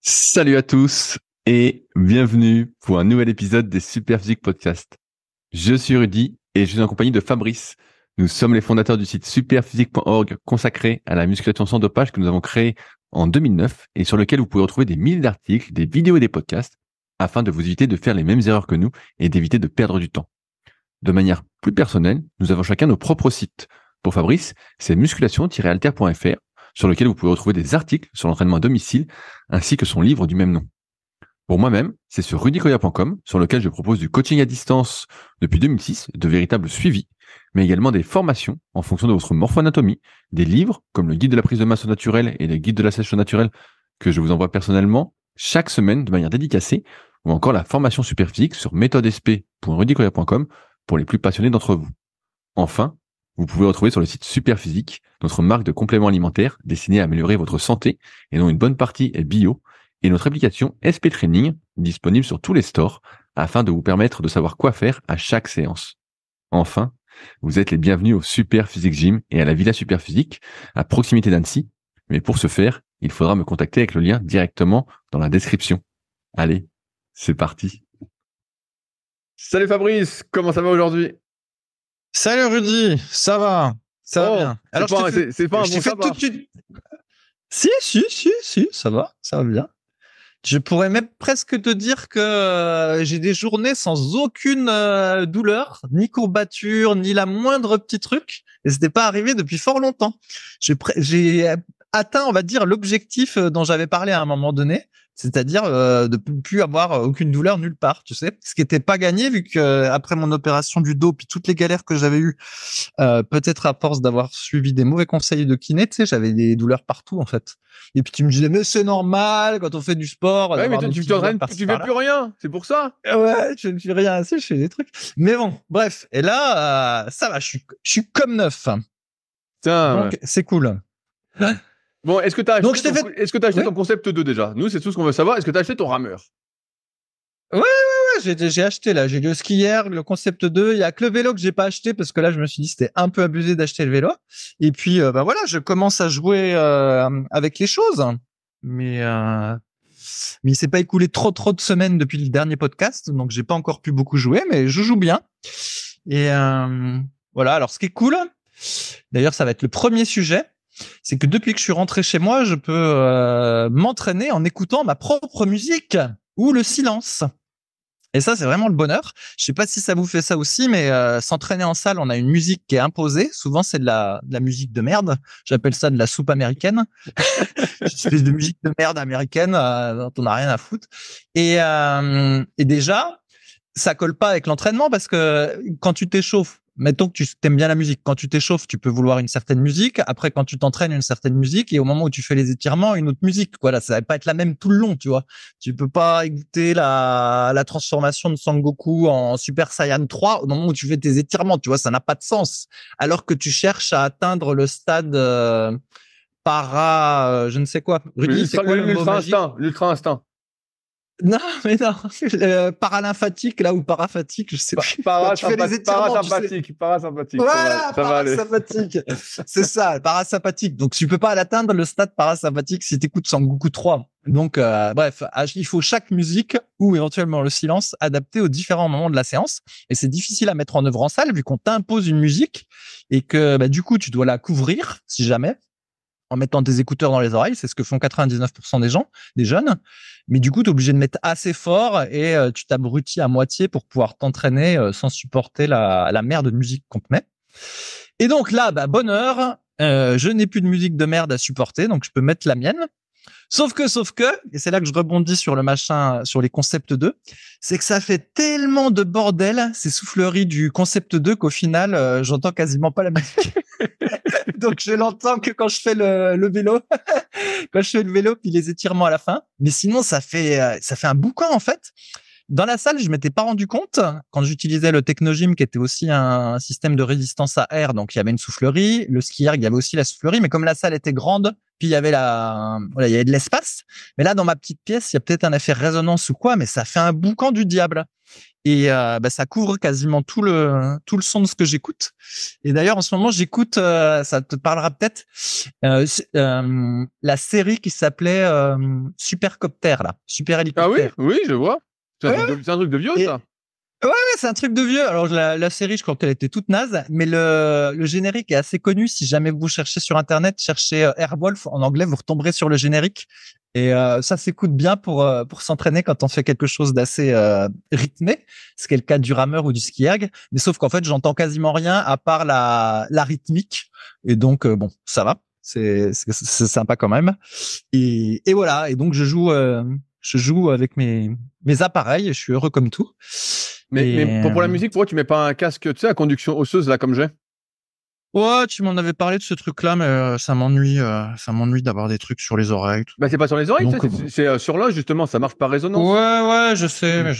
Salut à tous et bienvenue pour un nouvel épisode des Superphysique Podcast. Je suis Rudy et je suis en compagnie de Fabrice. Nous sommes les fondateurs du site superphysique.org consacré à la musculation sans dopage que nous avons créé en 2009 et sur lequel vous pouvez retrouver des milliers d'articles, des vidéos et des podcasts afin de vous éviter de faire les mêmes erreurs que nous et d'éviter de perdre du temps. De manière plus personnelle, nous avons chacun nos propres sites. Pour Fabrice, c'est musculation-alter.fr sur lequel vous pouvez retrouver des articles sur l'entraînement à domicile ainsi que son livre du même nom. Pour moi-même, c'est sur rudicoya.com sur lequel je propose du coaching à distance depuis 2006, de véritables suivis, mais également des formations en fonction de votre morpho-anatomie, des livres comme le guide de la prise de masse au naturel et le guide de la sèche au naturel que je vous envoie personnellement chaque semaine de manière dédicacée, ou encore la formation superphysique sur méthodesp.rudicoya.com pour les plus passionnés d'entre vous. Enfin, vous pouvez retrouver sur le site Superphysique notre marque de compléments alimentaires destinée à améliorer votre santé et dont une bonne partie est bio, et notre application SP Training disponible sur tous les stores afin de vous permettre de savoir quoi faire à chaque séance. Enfin, vous êtes les bienvenus au Superphysique Gym et à la Villa Superphysique à proximité d'Annecy, mais pour ce faire, il faudra me contacter avec le lien directement dans la description. Allez, c'est parti. Salut Fabrice, comment ça va aujourd'hui? Salut Rudy, ça va bien. Alors c'est pas un bon fait tout de suite. Si, ça va bien. Je pourrais même presque te dire que j'ai des journées sans aucune douleur, ni courbature, ni la moindre petit truc. Et c'était pas arrivé depuis fort longtemps. J'ai atteint, on va dire, l'objectif dont j'avais parlé à un moment donné. C'est-à-dire de plus avoir aucune douleur nulle part, tu sais, ce qui était pas gagné vu que après mon opération du dos puis toutes les galères que j'avais eues, peut-être à force d'avoir suivi des mauvais conseils de kiné, tu sais, j'avais des douleurs partout en fait. Et puis tu me disais mais c'est normal quand on fait du sport. Ouais, mais toi, tu fais plus rien, c'est pour ça. Ouais, je ne fais rien, je fais des trucs. Mais bon, bref. Et là, ça va, je suis comme neuf. Tiens, donc c'est cool. Bon, est-ce que tu as acheté ton concept 2 déjà? Nous, c'est tout ce qu'on veut savoir. Est-ce que tu as acheté ton rameur? Ouais, j'ai acheté là. J'ai le skier, le concept 2. Il y a que le vélo que j'ai pas acheté parce que là, je me suis dit c'était un peu abusé d'acheter le vélo. Et puis, voilà, je commence à jouer avec les choses. Mais il s'est pas écoulé trop de semaines depuis le dernier podcast, donc j'ai pas encore pu beaucoup jouer, mais je joue bien. Et voilà. Alors, ce qui est cool, d'ailleurs, ça va être le premier sujet. C'est que depuis que je suis rentré chez moi, je peux m'entraîner en écoutant ma propre musique ou le silence. Et ça, c'est vraiment le bonheur. Je sais pas si ça vous fait ça aussi, mais s'entraîner en salle, on a une musique qui est imposée. Souvent, c'est de la musique de merde. J'appelle ça de la soupe américaine. Une espèce de musique de merde américaine dont on n'a rien à foutre. Et déjà, ça colle pas avec l'entraînement parce que quand tu t'échauffes, mettons que tu t'aimes bien la musique. Quand tu t'échauffes, tu peux vouloir une certaine musique. Après, quand tu t'entraînes, une certaine musique. Et au moment où tu fais les étirements, une autre musique. Voilà, ça va pas être la même tout le long, tu vois. Tu peux pas écouter la transformation de Sangoku en Super Saiyan 3 au moment où tu fais tes étirements. Tu vois, ça n'a pas de sens. Alors que tu cherches à atteindre le stade je ne sais quoi. Rudy, c'est quoi l'ultra instinct. Non, mais non, paralymphatique là ou paraphatique, je sais plus. Parasympathique. Voilà, parasympathique. C'est ça, parasympathique. Donc tu peux pas l'atteindre le stade parasympathique si t'écoutes Sangoku 3. Donc bref, il faut chaque musique ou éventuellement le silence adapté aux différents moments de la séance. Et c'est difficile à mettre en œuvre en salle vu qu'on t'impose une musique et que du coup tu dois la couvrir si jamais, en mettant des écouteurs dans les oreilles. C'est ce que font 99% des jeunes. Mais du coup, tu es obligé de mettre assez fort et tu t'abrutis à moitié pour pouvoir t'entraîner sans supporter la merde de musique qu'on te met. Et donc là, bonheur, je n'ai plus de musique de merde à supporter, donc je peux mettre la mienne. Sauf que, et c'est là que je rebondis sur sur les concepts 2, c'est que ça fait tellement de bordel, ces souffleries du concept 2, qu'au final, j'entends quasiment pas la musique. Donc, je l'entends que quand je fais le vélo, quand je fais le vélo, puis les étirements à la fin. Mais sinon, ça fait un boucan, en fait. Dans la salle, je m'étais pas rendu compte quand j'utilisais le Technogym, qui était aussi un système de résistance à air. Donc, il y avait une soufflerie. Le ski erg, il y avait aussi la soufflerie. Mais comme la salle était grande, puis il y avait il y avait de l'espace. Mais là, dans ma petite pièce, il y a peut-être un effet résonance ou quoi, mais ça fait un boucan du diable. Et ça couvre quasiment tout le son de ce que j'écoute. Et d'ailleurs, en ce moment, j'écoute, ça te parlera peut-être, la série qui s'appelait Supercopter, là, Super Ah Hélicoptère. oui, je vois. C'est Ouais, un truc de vieux, et ça. ouais, c'est un truc de vieux. Alors la série, je crois qu'elle était toute naze, mais le générique est assez connu. Si jamais vous cherchez sur internet, cherchez Airwolf en anglais, vous retomberez sur le générique. Et ça s'écoute bien pour s'entraîner quand on fait quelque chose d'assez rythmé, ce qui est le cas du rameur ou du ski erg. Mais sauf qu'en fait, j'entends quasiment rien à part la rythmique. Et donc bon, ça va, c'est sympa quand même. Et voilà. Et donc je joue avec mes appareils. Et je suis heureux comme tout. Mais pour la musique, pourquoi tu mets pas un casque, tu sais, à conduction osseuse, là, comme j'ai? Ouais, tu m'en avais parlé de ce truc-là, mais ça m'ennuie d'avoir des trucs sur les oreilles. Tout. Bah, c'est pas sur les oreilles, Donc, c'est sur l'os, justement, ça marche par résonance. ouais, je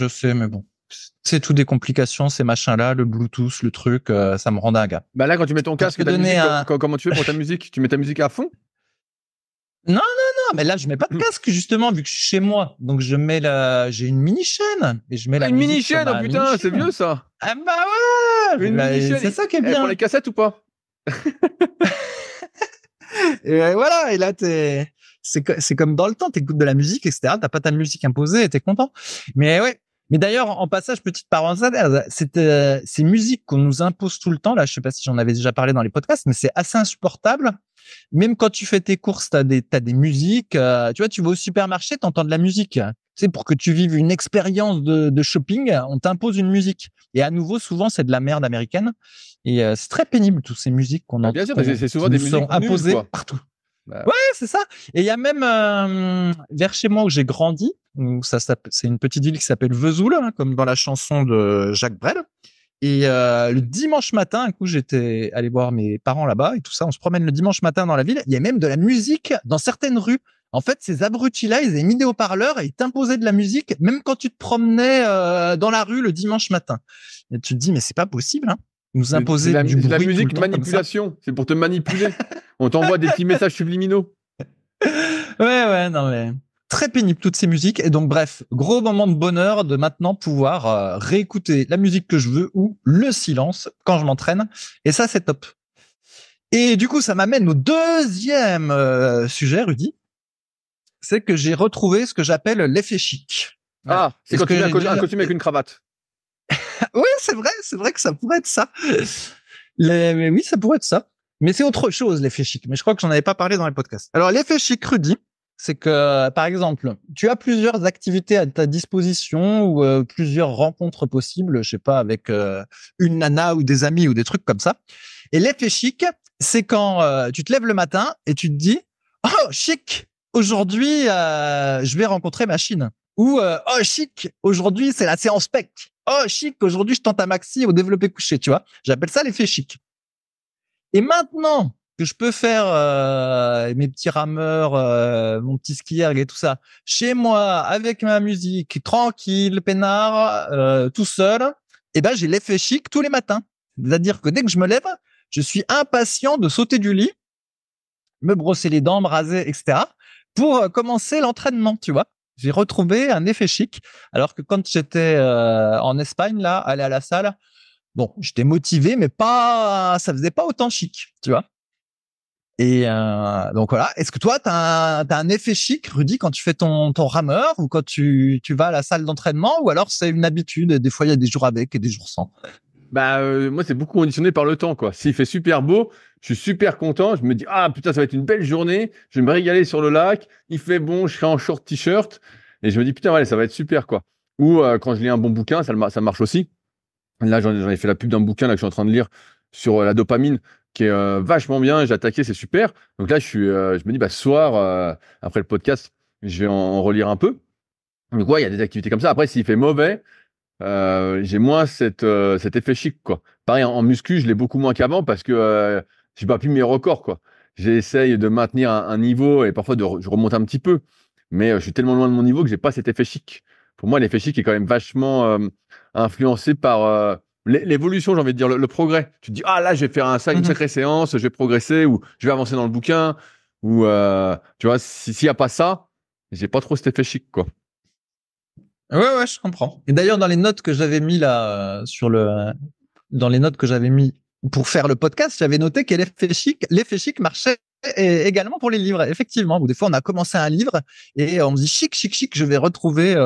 sais, mais bon. C'est tout des complications, ces machins-là, le Bluetooth, le truc, ça me rend dingue. Bah là, quand tu mets ton casque, ta musique, un... comment tu fais pour ta musique? Tu mets ta musique à fond? Non, mais là, je mets pas de casque, justement, vu que je suis chez moi. Donc, j'ai une mini-chaîne. Et je mets la Une musique mini-chaîne, oh putain, c'est vieux, ça. Ah bah ouais! Une mini-chaîne. C'est ça qui est bien. Pour les cassettes ou pas? Et voilà, et là, c'est comme dans le temps, t'écoutes de la musique, etc. T'as pas ta musique imposée et t'es content. Mais ouais. Mais d'ailleurs, en passage, petite parenthèse, ces musiques qu'on nous impose tout le temps, là, je sais pas si j'en avais déjà parlé dans les podcasts, mais c'est assez insupportable. Même quand tu fais tes courses, t'as des musiques, tu vois, tu vas au supermarché, t'entends de la musique. Tu sais, pour que tu vives une expérience de shopping, on t'impose une musique. Et à nouveau, souvent, c'est de la merde américaine. Et c'est très pénible, toutes ces musiques qu'on entend. Bien sûr, c'est souvent des musiques sont imposées nulles, partout. Bah. Ouais, c'est ça. Et il y a même vers chez moi où j'ai grandi, où c'est une petite ville qui s'appelle Vesoul, hein, comme dans la chanson de Jacques Brel. Et le dimanche matin, un coup, j'étais allé voir mes parents là-bas et tout ça. On se promène le dimanche matin dans la ville. Il y a même de la musique dans certaines rues. En fait, ces abrutis-là, ils avaient mis des haut-parleurs et ils t'imposaient de la musique, même quand tu te promenais dans la rue le dimanche matin. Et tu te dis, mais c'est pas possible, hein, nous imposer du bruit. C'est la musique tout le temps manipulation. C'est pour te manipuler. On t'envoie des petits messages subliminaux. Ouais, non mais très pénible toutes ces musiques. Et donc bref, gros moment de bonheur de maintenant pouvoir réécouter la musique que je veux ou le silence quand je m'entraîne. Et ça, c'est top. Et du coup, ça m'amène au deuxième sujet, Rudy. C'est que j'ai retrouvé ce que j'appelle l'effet chic. Ah, c'est quand tu mets un costume avec une cravate. Oui, c'est vrai que ça pourrait être ça. Mais oui, ça pourrait être ça. Mais c'est autre chose, l'effet chic. Mais je crois que j'en avais pas parlé dans les podcasts. Alors, l'effet chic, Rudy, c'est que, par exemple, tu as plusieurs activités à ta disposition ou plusieurs rencontres possibles, je sais pas, avec une nana ou des amis ou des trucs comme ça. Et l'effet chic, c'est quand tu te lèves le matin et tu te dis « Oh, chic, aujourd'hui, je vais rencontrer ma Chine. » Ou « Oh, chic, aujourd'hui, c'est la séance PEC. Oh, chic, aujourd'hui, je tente un maxi au développé couché. » Tu vois, j'appelle ça l'effet chic. Et maintenant que je peux faire mes petits rameurs, mon petit ski erg et tout ça, chez moi, avec ma musique, tranquille, peinard, tout seul, eh ben j'ai l'effet chic tous les matins. C'est-à-dire que dès que je me lève, je suis impatient de sauter du lit, me brosser les dents, me raser, etc. pour commencer l'entraînement, tu vois. J'ai retrouvé un effet chic, alors que quand j'étais en Espagne, là, aller à la salle, bon, j'étais motivé, mais ça faisait pas autant chic, tu vois. Et donc voilà. Est-ce que toi, t'as un effet chic, Rudy, quand tu fais ton rameur ou quand tu vas à la salle d'entraînement, ou alors c'est une habitude et des fois il y a des jours avec et des jours sans? Bah, moi, c'est beaucoup conditionné par le temps, quoi. S'il fait super beau, je suis super content. Je me dis, ah, putain, ça va être une belle journée. Je vais me régaler sur le lac. Il fait bon, je serai en short t-shirt. Et je me dis, putain, ouais, ça va être super, quoi. Ou quand je lis un bon bouquin, ça marche aussi. Là, j'en ai fait la pub d'un bouquin là, que je suis en train de lire sur la dopamine, qui est vachement bien. J'ai attaqué, c'est super. Donc là, je me dis, bah, ce soir, après le podcast, je vais en relire un peu. Donc, ouais, il y a des activités comme ça. Après, s'il fait mauvais, j'ai moins cet effet chic, quoi. Pareil, en muscu, je l'ai beaucoup moins qu'avant parce que j'ai pas pu mes records, quoi. J'essaye de maintenir un niveau et parfois je remonte un petit peu. Mais je suis tellement loin de mon niveau que j'ai pas cet effet chic. pour moi, l'effet chic est quand même vachement influencé par l'évolution, j'ai envie de dire, le progrès. Tu te dis, ah là, je vais faire une sacrée séance, je vais progresser, ou je vais avancer dans le bouquin, ou tu vois, s'il n'y a pas ça, j'ai pas trop cet effet chic, quoi. Ouais, je comprends. Et d'ailleurs, dans les notes que j'avais mis là, dans les notes que j'avais mis pour faire le podcast, j'avais noté que l'effet chic marchait également pour les livres. Effectivement, des fois, on a commencé un livre et on me dit chic, je vais retrouver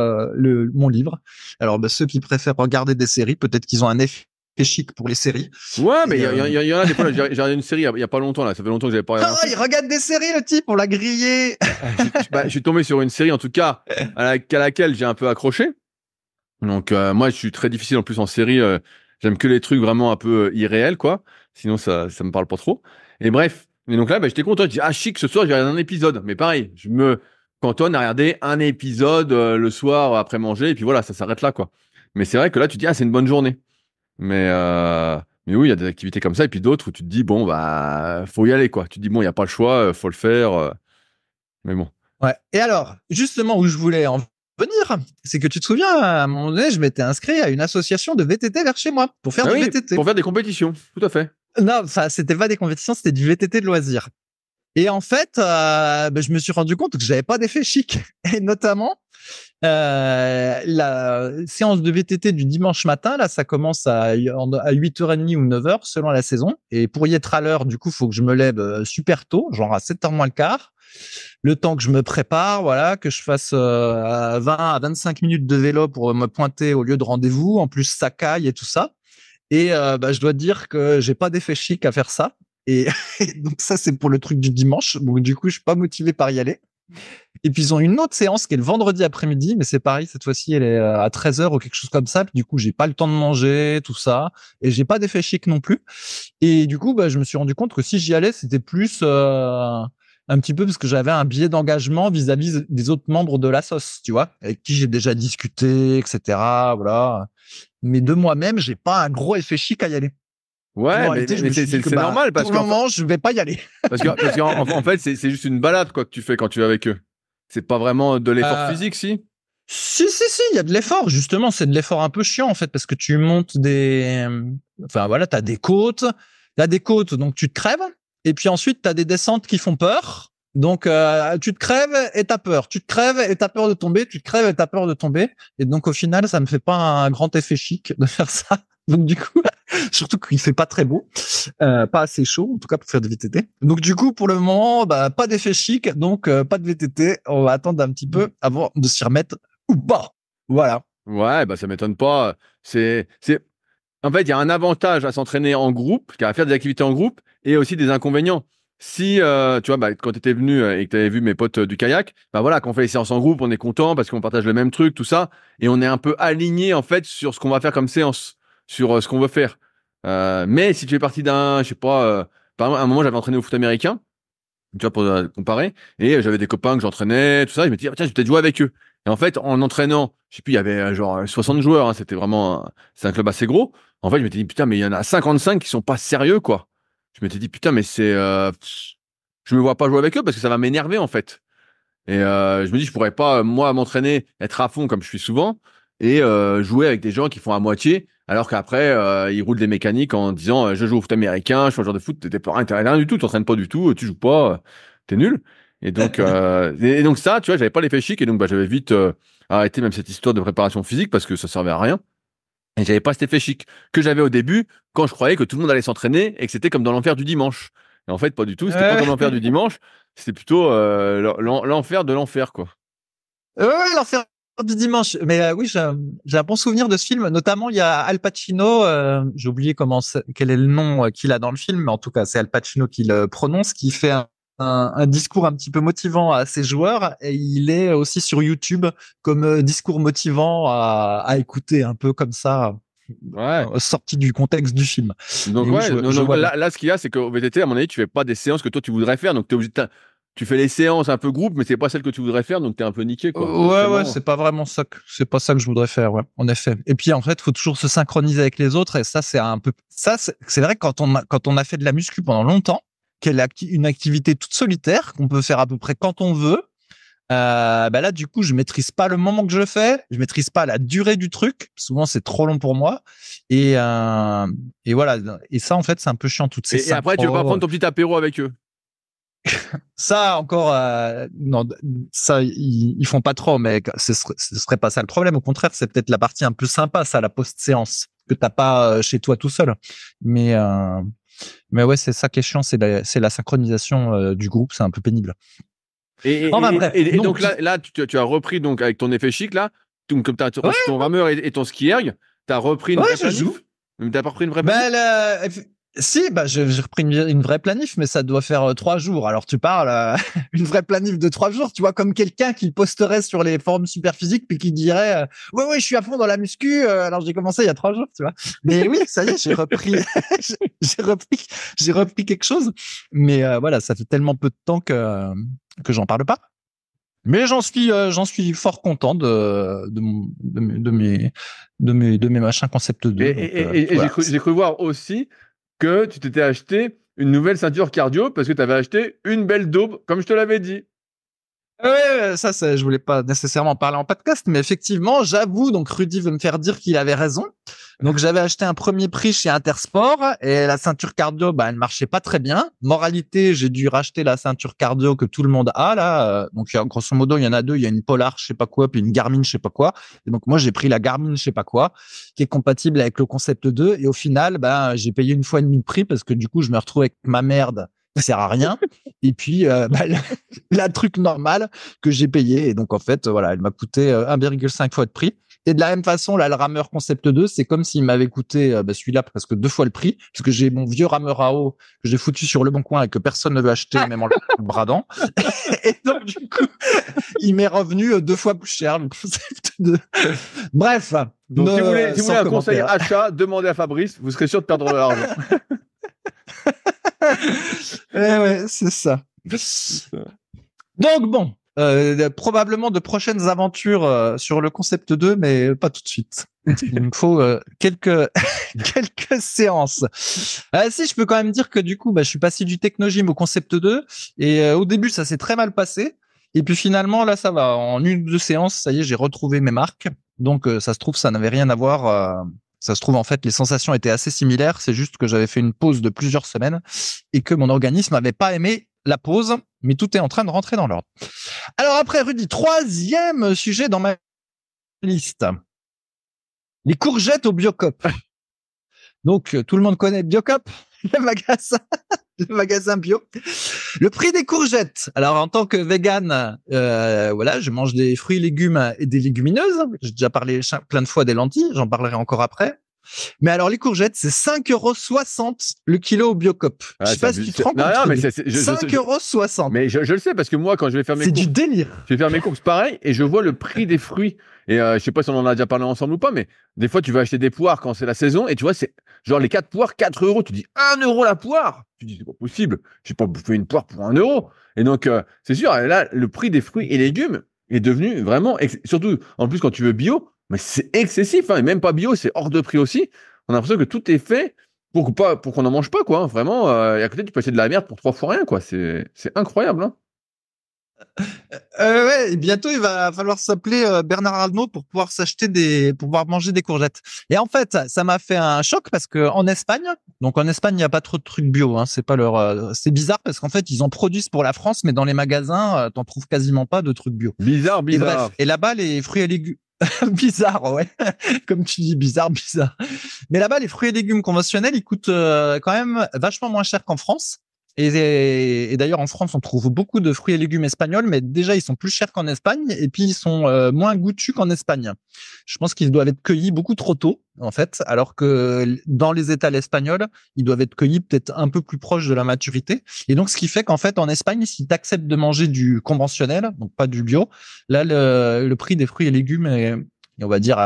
mon livre. Alors, ceux qui préfèrent regarder des séries, peut-être qu'ils ont un effet chic pour les séries. Ouais, mais il y en a des fois, j'ai regardé une série il y a pas longtemps, là. Ça fait longtemps que j'avais pas regardé. Il regarde des séries, le type, on l'a grillé. Je suis tombé sur une série, en tout cas, à laquelle j'ai un peu accroché. Donc, moi, je suis très difficile en plus en série. J'aime que les trucs vraiment un peu irréels, quoi. Sinon, ça me parle pas trop. Et bref. Et donc là, j'étais content. Je dis, ah, chic, ce soir, je vais regarder un épisode. Mais pareil, je me cantonne à regarder un épisode le soir après manger. Et puis voilà, ça s'arrête là, quoi. Mais c'est vrai que là, tu te dis, ah, c'est une bonne journée. Mais oui, il y a des activités comme ça. Et puis d'autres où tu te dis, bon, bah, faut y aller, quoi. Tu te dis, bon, il n'y a pas le choix, faut le faire. Mais bon. Ouais. Et alors, justement, où je voulais en venir, c'est que tu te souviens, à un moment donné, je m'étais inscrit à une association de VTT vers chez moi pour faire du VTT. Pour faire des compétitions, tout à fait. Non, enfin, c'était pas des compétitions, c'était du VTT de loisirs. Et en fait, je me suis rendu compte que j'avais pas d'effet chic. Et notamment, la séance de VTT du dimanche matin, là, ça commence à 8h30 ou 9h selon la saison. Et pour y être à l'heure, du coup, faut que je me lève super tôt, genre à 7h moins le quart. Le temps que je me prépare, voilà, que je fasse 20 à 25 minutes de vélo pour me pointer au lieu de rendez-vous. En plus, ça caille et tout ça. Et je dois dire que j'ai pas d'effet chic à faire ça. Et donc ça, c'est pour le truc du dimanche. Donc du coup, je suis pas motivé par y aller. Et puis ils ont une autre séance qui est le vendredi après-midi, mais c'est pareil, cette fois-ci, elle est à 13h ou quelque chose comme ça. Puis du coup, j'ai pas le temps de manger, tout ça. Et j'ai pas d'effet chic non plus. Et du coup, je me suis rendu compte que si j'y allais, c'était plus un petit peu parce que j'avais un biais d'engagement vis-à-vis des autres membres de l'assos, tu vois, avec qui j'ai déjà discuté, etc. Voilà. Mais de moi-même, j'ai pas un gros effet chic à y aller. Ouais, mais c'est normal parce que pour le moment, je vais pas y aller. Parce qu'en fait, c'est juste une balade quoi que tu fais quand tu es avec eux. C'est pas vraiment de l'effort physique, si? Si, il y a de l'effort. Justement, c'est de l'effort un peu chiant en fait parce que tu montes enfin voilà, t'as des côtes, donc tu te crèves. Et puis ensuite, t'as des descentes qui font peur. Donc tu te crèves et t'as peur. Tu te crèves et t'as peur de tomber. Tu te crèves et t'as peur de tomber. Et donc au final, ça me fait pas un grand effet chic de faire ça. Donc du coup, surtout qu'il fait pas très beau, pas assez chaud, en tout cas pour faire du VTT. Donc du coup, pour le moment, pas d'effet chic, donc pas de VTT. On va attendre un petit peu avant de s'y remettre ou pas. Voilà. Ouais, ça m'étonne pas. En fait, il y a un avantage à s'entraîner en groupe, à faire des activités en groupe, et aussi des inconvénients. Si, tu vois, quand tu étais venu et que tu avais vu mes potes du kayak, voilà, quand on fait les séances en groupe, on est content parce qu'on partage le même truc, tout ça, et on est un peu aligné en fait sur ce qu'on va faire comme séance, sur ce qu'on veut faire. Mais si tu es parti je sais pas, par exemple, à un moment, j'avais entraîné au foot américain, tu vois, pour comparer, et j'avais des copains que j'entraînais, tout ça, je me disais, tiens, je vais peut-être jouer avec eux. Et en fait, en entraînant, je sais plus, il y avait genre 60 joueurs, hein, c'était vraiment, c'est un club assez gros. En fait, je m'étais dit, putain, mais il y en a 55 qui sont pas sérieux, quoi. Je m'étais dit, putain, mais je me vois pas jouer avec eux parce que ça va m'énerver, en fait. Et je me dis, je pourrais pas, moi, m'entraîner, être à fond comme je suis souvent, et jouer avec des gens qui font à moitié, alors qu'après, ils roulent des mécaniques en disant, je joue au foot américain, je fais un genre de foot, t'es rien du tout, t'entraînes pas du tout, tu joues pas, t'es nul. Et donc, donc ça, tu vois, j'avais pas l'effet chic, et donc j'avais vite arrêté même cette histoire de préparation physique parce que ça servait à rien. Et j'avais pas cet effet chic que j'avais au début quand je croyais que tout le monde allait s'entraîner et que c'était comme dans l'enfer du dimanche. Et en fait, pas du tout. C'était pas comme l'enfer du dimanche. C'était plutôt l'enfer de l'enfer, quoi. Ouais, l'enfer du dimanche. Mais oui, j'ai un bon souvenir de ce film. Notamment, il y a Al Pacino. J'ai oublié quel est le nom qu'il a dans le film, mais en tout cas, c'est Al Pacino qui le prononce, qui fait un discours un petit peu motivant à ses joueurs, et il est aussi sur YouTube comme discours motivant à écouter, un peu comme ça, sorti du contexte du film. Donc là, ce qu'il y a, c'est qu'au VTT, à mon avis, tu fais pas des séances que toi tu voudrais faire, donc t'es obligé tu fais les séances un peu groupe, mais c'est pas celles que tu voudrais faire, donc t'es un peu niqué, quoi. Ouais, c'est pas vraiment ça c'est pas ça que je voudrais faire, ouais, en effet. Et puis en fait, faut toujours se synchroniser avec les autres, et ça, c'est un peu c'est vrai que quand on a fait de la muscu pendant longtemps, qu'elle est une activité toute solitaire qu'on peut faire à peu près quand on veut, Bah là, du coup, je maîtrise pas le moment que je le fais, je maîtrise pas la durée du truc. Souvent, c'est trop long pour moi. Et voilà. Et ça, en fait, c'est un peu chiant toutes ces Et après, tu veux pas prendre ton petit apéro avec eux? Ça encore, non, ça ils font pas trop, mais ce serait pas ça le problème. Au contraire, c'est peut-être la partie un peu sympa, ça, la post-séance que t'as pas chez toi tout seul. Mais ouais, c'est ça qui est chiant, c'est la synchronisation du groupe, c'est un peu pénible. Enfin bref. Et donc là, tu as repris donc avec ton effet chic là, donc comme tu as reçu ton rameur et ton ski erg, tu as repris une vraie planif. T'as pas repris une vraie planif? Si, j'ai repris une vraie planif, mais ça doit faire 3 jours. Alors tu parles une vraie planif de 3 jours, tu vois, comme quelqu'un qui posterait sur les forums Superphysique puis qui dirait ouais, je suis à fond dans la muscu. Alors j'ai commencé il y a 3 jours, tu vois. Mais oui, ça y est, j'ai repris, j'ai repris quelque chose. Mais voilà, ça fait tellement peu de temps que j'en parle pas. Mais j'en suis fort content de mes machins concept 2. Et voilà. J'ai cru voir aussi que tu t'étais acheté une nouvelle ceinture cardio parce que tu avais acheté une belle daube, comme je te l'avais dit. Ouais, ça, je voulais pas nécessairement en parler en podcast, mais effectivement, j'avoue, donc Rudy veut me faire dire qu'il avait raison. Donc j'avais acheté un premier prix chez Intersport et la ceinture cardio, elle marchait pas très bien. Moralité, j'ai dû racheter la ceinture cardio que tout le monde a là. Donc grosso modo, il y en a 2, il y a une Polar, je sais pas quoi, puis une Garmin, je sais pas quoi. Et donc moi, j'ai pris la Garmin, je sais pas quoi, qui est compatible avec le Concept 2. Et au final, j'ai payé une fois et demi le prix parce que du coup, je me retrouve avec ma merde. Ça sert à rien. Et puis la truc normale que j'ai payé. Et donc en fait, voilà, elle m'a coûté 1,5 fois de prix. Et de la même façon, là, le rameur Concept 2, c'est comme s'il m'avait coûté celui-là presque 2 fois le prix, parce que j'ai mon vieux rameur AO que j'ai foutu sur le bon coin et que personne ne veut acheter, même en le bradant. Et donc, du coup, il m'est revenu 2 fois plus cher, le Concept 2. Bref. Donc, si vous voulez un conseil achat, demandez à Fabrice, vous serez sûr de perdre de l'argent. Ouais, c'est ça. Donc bon, probablement de prochaines aventures sur le Concept 2, mais pas tout de suite. Il me faut quelques séances. Si, je peux quand même dire que du coup, je suis passé du Technogym au Concept 2, et au début, ça s'est très mal passé. Et puis finalement, là, ça va. En 1 ou 2 séances, ça y est, j'ai retrouvé mes marques. Donc ça se trouve, ça n'avait rien à voir. Ça se trouve, en fait, les sensations étaient assez similaires. C'est juste que j'avais fait une pause de plusieurs semaines et que mon organisme n'avait pas aimé la pause, mais tout est en train de rentrer dans l'ordre. Alors après, Rudy, 3e sujet dans ma liste. Les courgettes au Biocop. Donc, tout le monde connaît Biocop, le magasin bio. Le prix des courgettes. Alors, en tant que vegan, voilà, je mange des fruits, légumes et des légumineuses. J'ai déjà parlé plein de fois des lentilles. J'en parlerai encore après. Mais alors, les courgettes, c'est 5,60 € le kilo au Biocop. Je sais pas si tu te rends compte. Non, mais 5,60 €. Mais je le sais parce que moi, quand je vais faire mes courses. C'est du délire. Je vais faire mes courses pareil et je vois le prix des fruits. Et je sais pas si on en a déjà parlé ensemble ou pas, mais des fois, tu vas acheter des poires quand c'est la saison et tu vois, c'est genre les 4 poires, 4 €. Tu dis 1 € la poire. Tu dis, c'est pas possible. Je vais pas bouffer une poire pour 1 €. Et donc, c'est sûr, là, le prix des fruits et légumes est devenu vraiment, surtout en plus quand tu veux bio, mais c'est excessif, hein, et même pas bio, c'est hors de prix aussi. On a l'impression que tout est fait pour qu'on n'en mange pas, quoi. Hein. Vraiment, et à côté, tu peux acheter de la merde pour 3 fois rien, quoi. C'est incroyable, hein. Ouais, et bientôt il va falloir s'appeler Bernard Arnault pour pouvoir pour pouvoir manger des courgettes. Et en fait, ça m'a fait un choc parce que en Espagne, il n'y a pas trop de trucs bio, hein, c'est pas c'est bizarre parce qu'en fait, ils en produisent pour la France, mais dans les magasins, t'en trouves quasiment pas de trucs bio. Bizarre. Et bref, et là-bas, les fruits et légumes, bizarre, ouais. Comme tu dis, bizarre. Mais là-bas, les fruits et légumes conventionnels, ils coûtent quand même vachement moins cher qu'en France. Et d'ailleurs, en France, on trouve beaucoup de fruits et légumes espagnols, mais déjà, ils sont plus chers qu'en Espagne, et puis ils sont moins goûtus qu'en Espagne. Je pense qu'ils doivent être cueillis beaucoup trop tôt, en fait, alors que dans les étals espagnols, ils doivent être cueillis peut-être un peu plus proche de la maturité. Et donc, ce qui fait qu'en fait, en Espagne, si tu acceptes de manger du conventionnel, donc pas du bio, là, le prix des fruits et légumes est, on va dire,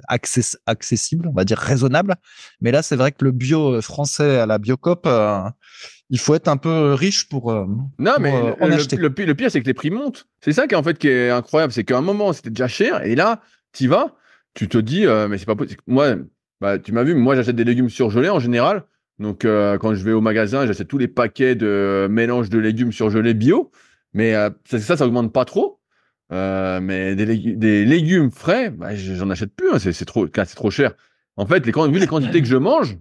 accessible, on va dire raisonnable. Mais là, c'est vrai que le bio français à la Biocop, il faut être un peu riche pour non, mais en acheter. Le pire, c'est que les prix montent. C'est ça qui est incroyable. C'est qu'à un moment, c'était déjà cher. Et là, tu vas, tu te dis, mais c'est pas possible. Moi, tu m'as vu, moi, j'achète des légumes surgelés en général. Donc, quand je vais au magasin, j'achète tous les paquets de mélange de légumes surgelés bio. Mais ça augmente pas trop. Mais des légumes frais, bah, j'en achète plus. Hein, c'est trop cher. En fait, vu les quantités que je mange,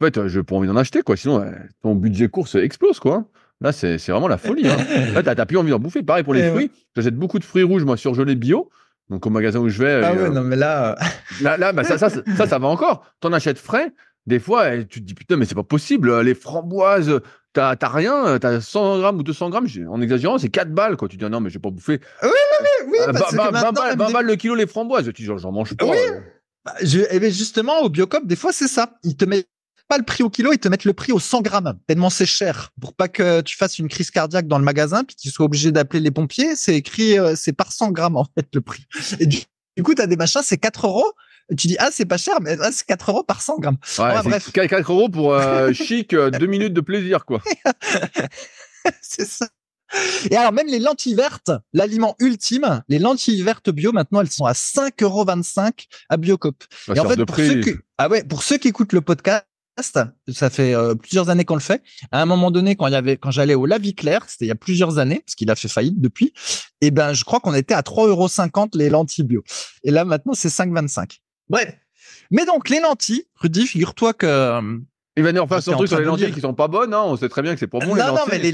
en fait, je n'ai pas envie d'en acheter, quoi. Sinon, ton budget course explose, quoi. Là, c'est vraiment la folie. Hein. Là, t'as plus envie d'en bouffer. Pareil pour les fruits. J'achète beaucoup de fruits rouges, moi, surgelés bio. Donc, au magasin où je vais. Ah ouais, non, mais là. Bah, ça va encore. T'en achètes frais. Des fois, tu te dis, putain, mais c'est pas possible. Les framboises, t'as rien. T'as 100 grammes ou 200 grammes. En exagérant, c'est 4 balles, quoi. Tu dis, non, mais je vais pas bouffer. Oui, parce que 20 balles le kilo, les framboises. Tu dis, j'en mange pas. Oui. Eh bien, justement, au Biocop, des fois, c'est ça. Ils te mettent pas le prix au kilo, ils te mettent le prix au 100 grammes. Tellement c'est cher. Pour pas que tu fasses une crise cardiaque dans le magasin, puis tu sois obligé d'appeler les pompiers, c'est écrit, c'est par 100 grammes, en fait, le prix. Et du coup, t'as des machins, c'est 4 euros. Et tu dis, ah, c'est pas cher, mais là, c'est 4 euros par 100 grammes. Ouais, bref. 4 euros pour chic, 2 minutes de plaisir, quoi. C'est ça. Et alors, même les lentilles vertes, l'aliment ultime, les lentilles vertes bio, maintenant, elles sont à 5,25 € à Biocop. Et en fait, pour ceux qui écoutent le podcast, ça fait plusieurs années qu'on le fait. À un moment donné, quand j'allais au La Vie Claire, c'était il y a plusieurs années, parce qu'il a fait faillite depuis, et ben, je crois qu'on était à 3,50 € les lentilles bio. Et là, maintenant, c'est 5,25. Bref. Mais donc, les lentilles, Rudy, figure-toi que, il va nous refaire son truc sur les lentilles qui sont pas bonnes, hein. On sait très bien que c'est pas bon, les lentilles. Non, mais les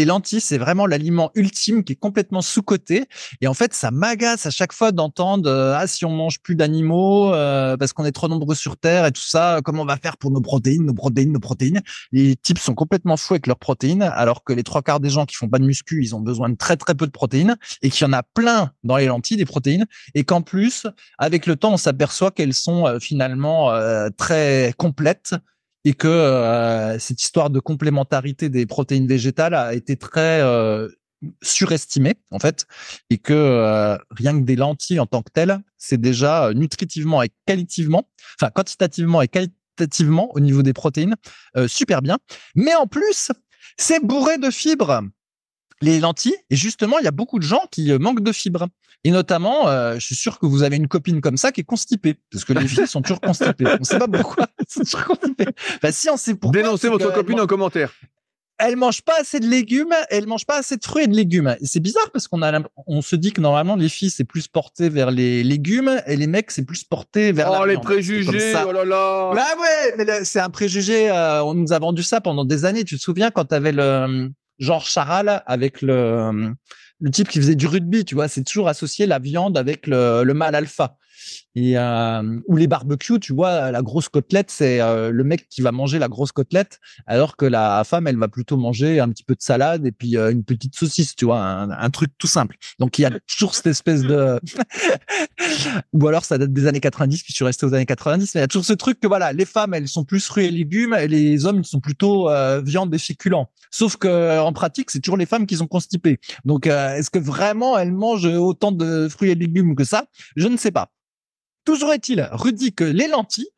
lentilles, c'est vraiment l'aliment ultime qui est complètement sous-coté. Et en fait, ça m'agace à chaque fois d'entendre, si on mange plus d'animaux, parce qu'on est trop nombreux sur Terre et tout ça, comment on va faire pour nos protéines. Les types sont complètement fous avec leurs protéines, alors que les 3/4 des gens qui font pas de muscu, ils ont besoin de très, très peu de protéines et qu'il y en a plein dans les lentilles, des protéines. Et qu'en plus, avec le temps, on s'aperçoit qu'elles sont finalement très complètes. Et que cette histoire de complémentarité des protéines végétales a été très surestimée, en fait, et que rien que des lentilles en tant que telles, c'est déjà nutritivement et quantitativement et qualitativement au niveau des protéines, super bien. Mais en plus, c'est bourré de fibres. Les lentilles, et justement, il y a beaucoup de gens qui manquent de fibres. Et notamment, je suis sûr que vous avez une copine comme ça qui est constipée, parce que les filles sont toujours constipées. On ne sait pas pourquoi, elles sont toujours constipées. Enfin, si on sait pourquoi. Dénoncez votre copine en commentaire. Elle mange pas assez de légumes, elle mange pas assez de fruits et de légumes. Et c'est bizarre parce on se dit que normalement les filles c'est plus porté vers les légumes et les mecs c'est plus porté vers la viande. Les préjugés, oh là là. Bah ouais, mais c'est un préjugé. On nous a vendu ça pendant des années. Tu te souviens quand t'avais le genre Charal avec le type qui faisait du rugby, tu vois, c'est toujours associé la viande avec le mâle alpha. Et ou les barbecues, tu vois, la grosse côtelette, c'est le mec qui va manger la grosse côtelette, alors que la femme, elle va plutôt manger un petit peu de salade et puis une petite saucisse, tu vois, un truc tout simple. Donc il y a toujours cette espèce de ou alors ça date des années 90, puis je suis resté aux années 90, mais il y a toujours ce truc que voilà, les femmes, elles sont plus fruits et légumes, et les hommes, ils sont plutôt viande et féculents. Sauf que en pratique, c'est toujours les femmes qui sont constipées. Donc est-ce que vraiment elles mangent autant de fruits et légumes que ça? Je ne sais pas. Toujours est-il, Rudy, que les lentilles,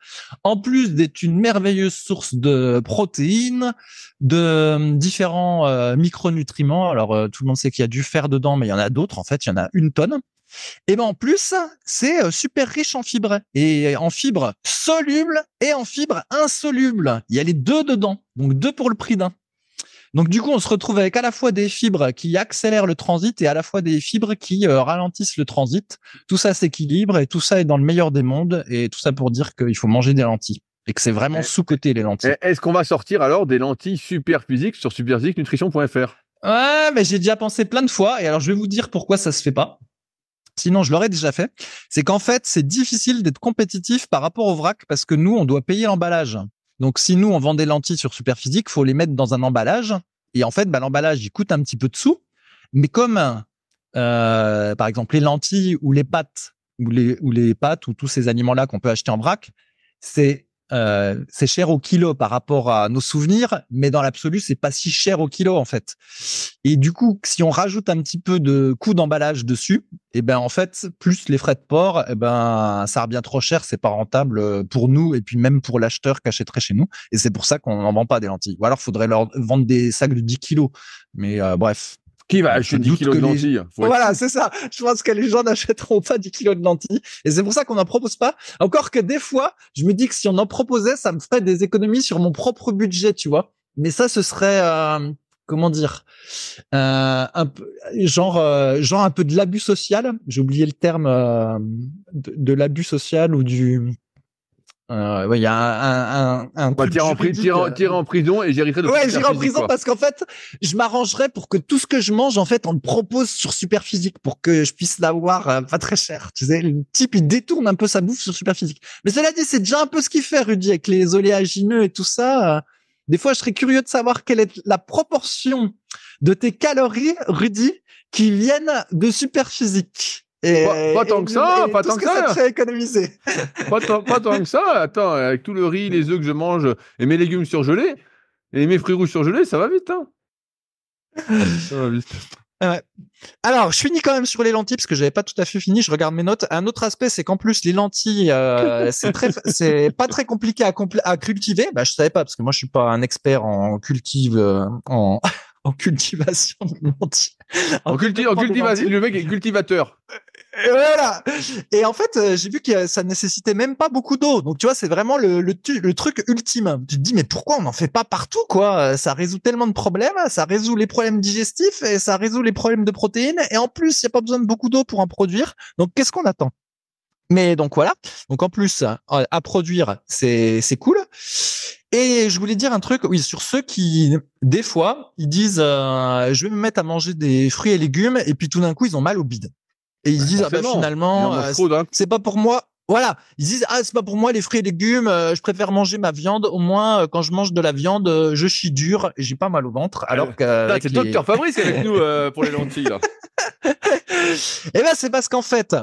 en plus d'être une merveilleuse source de protéines, de différents micronutriments, alors tout le monde sait qu'il y a du fer dedans, mais il y en a d'autres, en fait, il y en a 1 tonne. Et ben en plus, c'est super riche en fibres, et en fibres solubles et en fibres insolubles. Il y a les deux dedans, donc 2 pour le prix d'un. Donc du coup, on se retrouve avec à la fois des fibres qui accélèrent le transit et à la fois des fibres qui ralentissent le transit. Tout ça s'équilibre et tout ça est dans le meilleur des mondes, et tout ça pour dire qu'il faut manger des lentilles et que c'est vraiment sous-coté les lentilles. Est-ce qu'on va sortir alors des lentilles super physiques sur superphysiquenutrition.fr? Ouais, mais j'ai déjà pensé plein de fois, et alors je vais vous dire pourquoi ça se fait pas. Sinon, je l'aurais déjà fait. C'est qu'en fait, c'est difficile d'être compétitif par rapport au vrac parce que nous, on doit payer l'emballage. Donc, si nous, on vend des lentilles sur Superphysique, faut les mettre dans un emballage. Et en fait, l'emballage, il coûte un petit peu de sous. Mais comme, par exemple, les lentilles ou les pâtes, ou les pâtes ou tous ces aliments-là qu'on peut acheter en vrac, c'est cher au kilo par rapport à nos souvenirs, mais dans l'absolu, c'est pas si cher au kilo en fait. Et du coup, si on rajoute un petit peu de coût d'emballage dessus, et ben en fait, plus les frais de port, et ben ça revient trop cher, c'est pas rentable pour nous et puis même pour l'acheteur qui achèterait chez nous. Et c'est pour ça qu'on n'en vend pas des lentilles. Ou alors, faudrait leur vendre des sacs de 10 kilos. Mais bref. Qui va acheter 10 kilos de lentilles? Voilà, c'est ça. Je pense que les gens n'achèteront pas 10 kilos de lentilles. Et c'est pour ça qu'on n'en propose pas. Encore que des fois, je me dis que si on en proposait, ça me ferait des économies sur mon propre budget, tu vois. Mais ça, ce serait comment dire, un peu, genre un peu de l'abus social. J'ai oublié le terme de l'abus social ou du. Ouais, il y a un Bah, truc juridique. tirer en prison et j'hériterai de Ouais, Super j'irai en Physique, prison quoi. parce qu'en fait, je m'arrangerais pour que tout ce que je mange, en fait, on le propose sur Superphysique pour que je puisse l'avoir pas très cher. Tu sais, le type, il détourne un peu sa bouffe sur Superphysique. Mais cela dit, c'est déjà un peu ce qu'il fait, Rudy, avec les oléagineux et tout ça. Des fois, je serais curieux de savoir quelle est la proportion de tes calories, Rudy, qui viennent de Superphysique. Pas tant que ça, pas tout tant ce que que ça te ça. fait économiser. Pas tant que ça. Attends, avec tout le riz, les œufs que je mange et mes légumes surgelés et mes fruits rouges surgelés, ça va vite, hein. Ça va vite. Ouais. Alors, je finis quand même sur les lentilles parce que j'avais pas tout à fait fini. Je regarde mes notes. Un autre aspect, c'est qu'en plus les lentilles, c'est pas très compliqué à cultiver. Bah, je savais pas parce que moi je suis pas un expert en en cultivation de lentilles. En cultivation, le mec est cultivateur. Et voilà. Et en fait, j'ai vu que ça nécessitait même pas beaucoup d'eau. Donc, tu vois, c'est vraiment le truc ultime. Tu te dis, mais pourquoi on n'en fait pas partout, quoi? Ça résout tellement de problèmes. Ça résout les problèmes digestifs et ça résout les problèmes de protéines. Et en plus, il n'y a pas besoin de beaucoup d'eau pour en produire. Donc, qu'est-ce qu'on attend? Mais donc, voilà. Donc, en plus, à produire, c'est cool. Et je voulais dire un truc, oui, sur ceux qui, des fois, ils disent, je vais me mettre à manger des fruits et légumes, et puis tout d'un coup, ils ont mal au bide. Et ils disent, ah bah, finalement, c'est pas pour moi. Voilà. Ils disent, ah, c'est pas pour moi les fruits et légumes, je préfère manger ma viande. Au moins, quand je mange de la viande, je chie dur et j'ai pas mal au ventre. Alors que. C'est Docteur Fabrice avec nous pour les lentilles, là. Eh ben, c'est parce qu'en fait,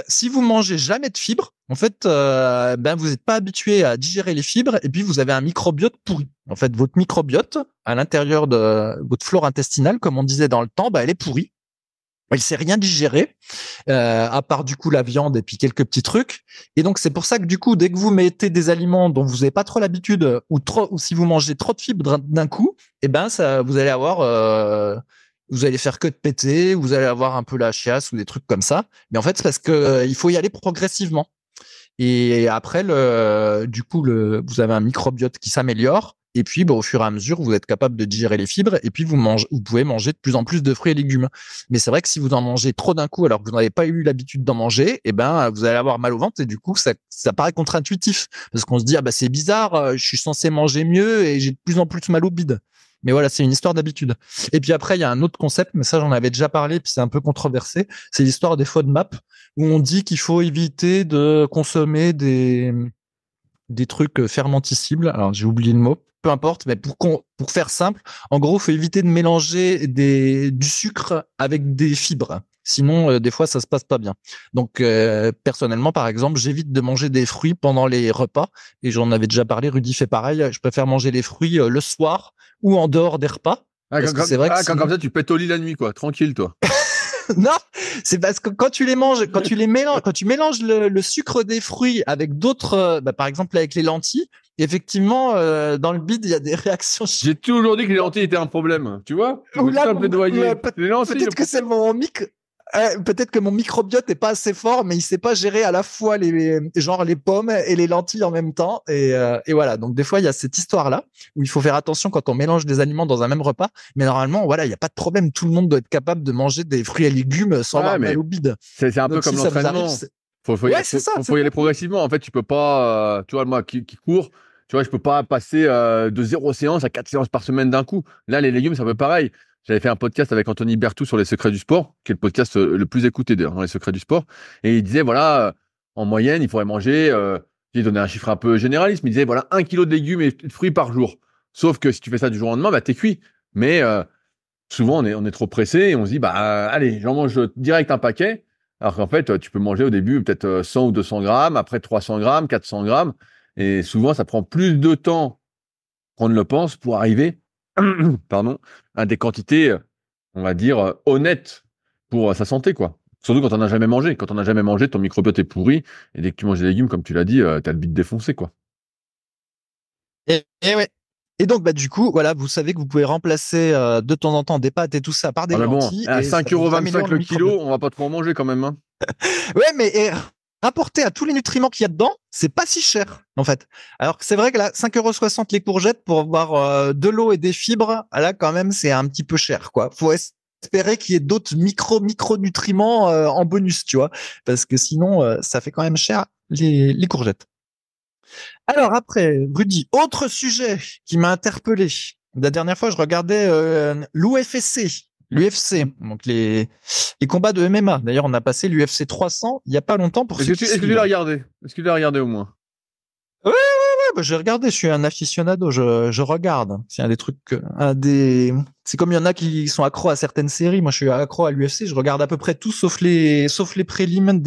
si vous mangez jamais de fibres, en fait, ben vous n'êtes pas habitué à digérer les fibres et puis vous avez un microbiote pourri. En fait, votre microbiote à l'intérieur de votre flore intestinale, comme on disait dans le temps, ben elle est pourrie. Il sait rien digérer, à part du coup la viande et puis quelques petits trucs. Et donc c'est pour ça que du coup, dès que vous mettez des aliments dont vous n'avez pas trop l'habitude ou si vous mangez trop de fibres d'un coup, eh ben ça, vous allez avoir, vous allez faire que de péter, vous allez avoir un peu la chiasse ou des trucs comme ça. Mais en fait, c'est parce que il faut y aller progressivement. Et après, du coup, vous avez un microbiote qui s'améliore. Et puis, au fur et à mesure, vous êtes capable de digérer les fibres. Et puis, vous pouvez manger de plus en plus de fruits et légumes. Mais c'est vrai que si vous en mangez trop d'un coup, alors que vous n'avez pas eu l'habitude d'en manger, eh ben, vous allez avoir mal au ventre. Et du coup, ça paraît contre-intuitif. Parce qu'on se dit, ah bah, c'est bizarre, je suis censé manger mieux et j'ai de plus en plus mal au bide. Mais voilà, c'est une histoire d'habitude. Et puis après, il y a un autre concept, mais ça, j'en avais déjà parlé, puis c'est un peu controversé. C'est l'histoire des FODMAP, où on dit qu'il faut éviter de consommer des trucs fermenticibles. Alors, j'ai oublié le mot. Peu importe, mais pour faire simple, en gros, il faut éviter de mélanger du sucre avec des fibres. Sinon, des fois, ça se passe pas bien. Donc, personnellement, par exemple, j'évite de manger des fruits pendant les repas. Et j'en avais déjà parlé, Rudy fait pareil. Je préfère manger les fruits le soir ou en dehors des repas. C'est vrai que comme ça, tu pètes au lit la nuit, quoi. Tranquille, toi. Non, c'est parce que quand tu les manges, quand tu mélanges le sucre des fruits avec d'autres, par exemple avec les lentilles, effectivement, dans le bide, il y a des réactions. J'ai toujours dit que les lentilles étaient un problème, tu vois. Peut-être que c'est peut-être que mon microbiote est pas assez fort, mais il sait pas gérer à la fois les pommes et les lentilles en même temps. Et voilà. Donc des fois, il y a cette histoire-là où il faut faire attention quand on mélange des aliments dans un même repas. Mais normalement, voilà, il y a pas de problème. Tout le monde doit être capable de manger des fruits et légumes sans avoir mal au bide. C'est un peu comme l'entraînement. Faut y aller progressivement. En fait, tu peux pas, tu vois, moi qui cours, tu vois, je peux pas passer de 0 séance à 4 séances par semaine d'un coup. Là, les légumes, c'est un peu pareil. J'avais fait un podcast avec Anthony Berthoud sur les secrets du sport, qui est le podcast le plus écouté d'ailleurs dans les secrets du sport. Et il disait, voilà, en moyenne, il faudrait manger, il donnait un chiffre un peu généraliste, mais il disait, voilà, 1 kilo de légumes et de fruits par jour. Sauf que si tu fais ça du jour au lendemain, bah, t'es cuit. Mais souvent, on est trop pressé et on se dit, bah, allez, j'en mange direct un paquet. Alors qu'en fait, tu peux manger au début peut-être 100 ou 200 grammes, après 300 grammes, 400 grammes. Et souvent, ça prend plus de temps qu'on ne le pense pour arriver pardon, à des quantités, on va dire, honnêtes pour sa santé, quoi. Surtout quand on n'a jamais mangé. Quand on n'a jamais mangé, ton microbiote est pourri. Et dès que tu manges des légumes, comme tu l'as dit, t'as le bide défoncé, quoi. Et ouais. Et donc, du coup, voilà, vous savez que vous pouvez remplacer de temps en temps des pâtes et tout ça par des lentilles. Bon, à 5,25 € le kilo, on va pas trop en manger quand même. Hein. Ouais, mais rapporté à tous les nutriments qu'il y a dedans, c'est pas si cher, en fait. Alors que c'est vrai que là, 5,60 € les courgettes pour avoir de l'eau et des fibres, là, quand même, c'est un petit peu cher, quoi. Faut espérer qu'il y ait d'autres micronutriments en bonus, tu vois. Parce que sinon, ça fait quand même cher les courgettes. Alors après, Rudy, autre sujet qui m'a interpellé. La dernière fois, je regardais l'UFC, donc les combats de MMA. D'ailleurs, on a passé l'UFC 300 il y a pas longtemps pour ceux qui Est-ce que tu l'as regardé? Est-ce que tu l'as regardé au moins? Ouais, bah, j'ai regardé, je suis un aficionado, je regarde. C'est un des trucs, c'est comme il y en a qui sont accros à certaines séries. Moi, je suis accro à l'UFC, je regarde à peu près tout sauf les prélims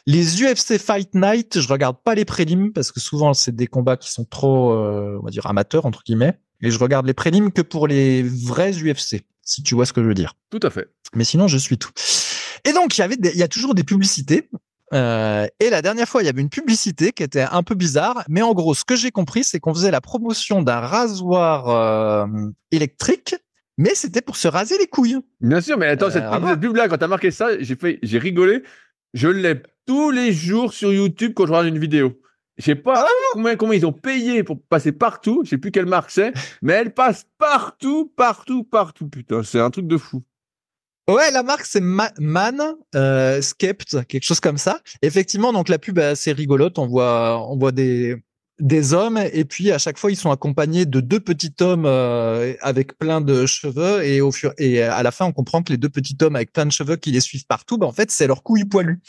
les UFC Fight Night, je regarde pas les prélims parce que souvent c'est des combats qui sont trop, on va dire amateurs entre guillemets. Et je regarde les prélims que pour les vrais UFC, si tu vois ce que je veux dire. Tout à fait. Mais sinon, je suis tout. Et donc, il y a toujours des publicités. Et la dernière fois, il y avait une publicité qui était un peu bizarre. Mais en gros, ce que j'ai compris, c'est qu'on faisait la promotion d'un rasoir électrique, mais c'était pour se raser les couilles. Bien sûr, mais attends, cette pub-là, quand t'as marqué ça, j'ai rigolé. Je l'ai tous les jours sur YouTube quand je regarde une vidéo. Je sais pas combien ils ont payé pour passer partout. Je sais plus quelle marque c'est, mais elle passe partout. Putain, c'est un truc de fou. Ouais, la marque c'est Skept, quelque chose comme ça. Effectivement, donc la pub c'est rigolote. On voit des hommes et puis à chaque fois ils sont accompagnés de deux petits hommes avec plein de cheveux et à la fin on comprend que les deux petits hommes avec plein de cheveux qui les suivent partout, en fait c'est leurs couilles poilues.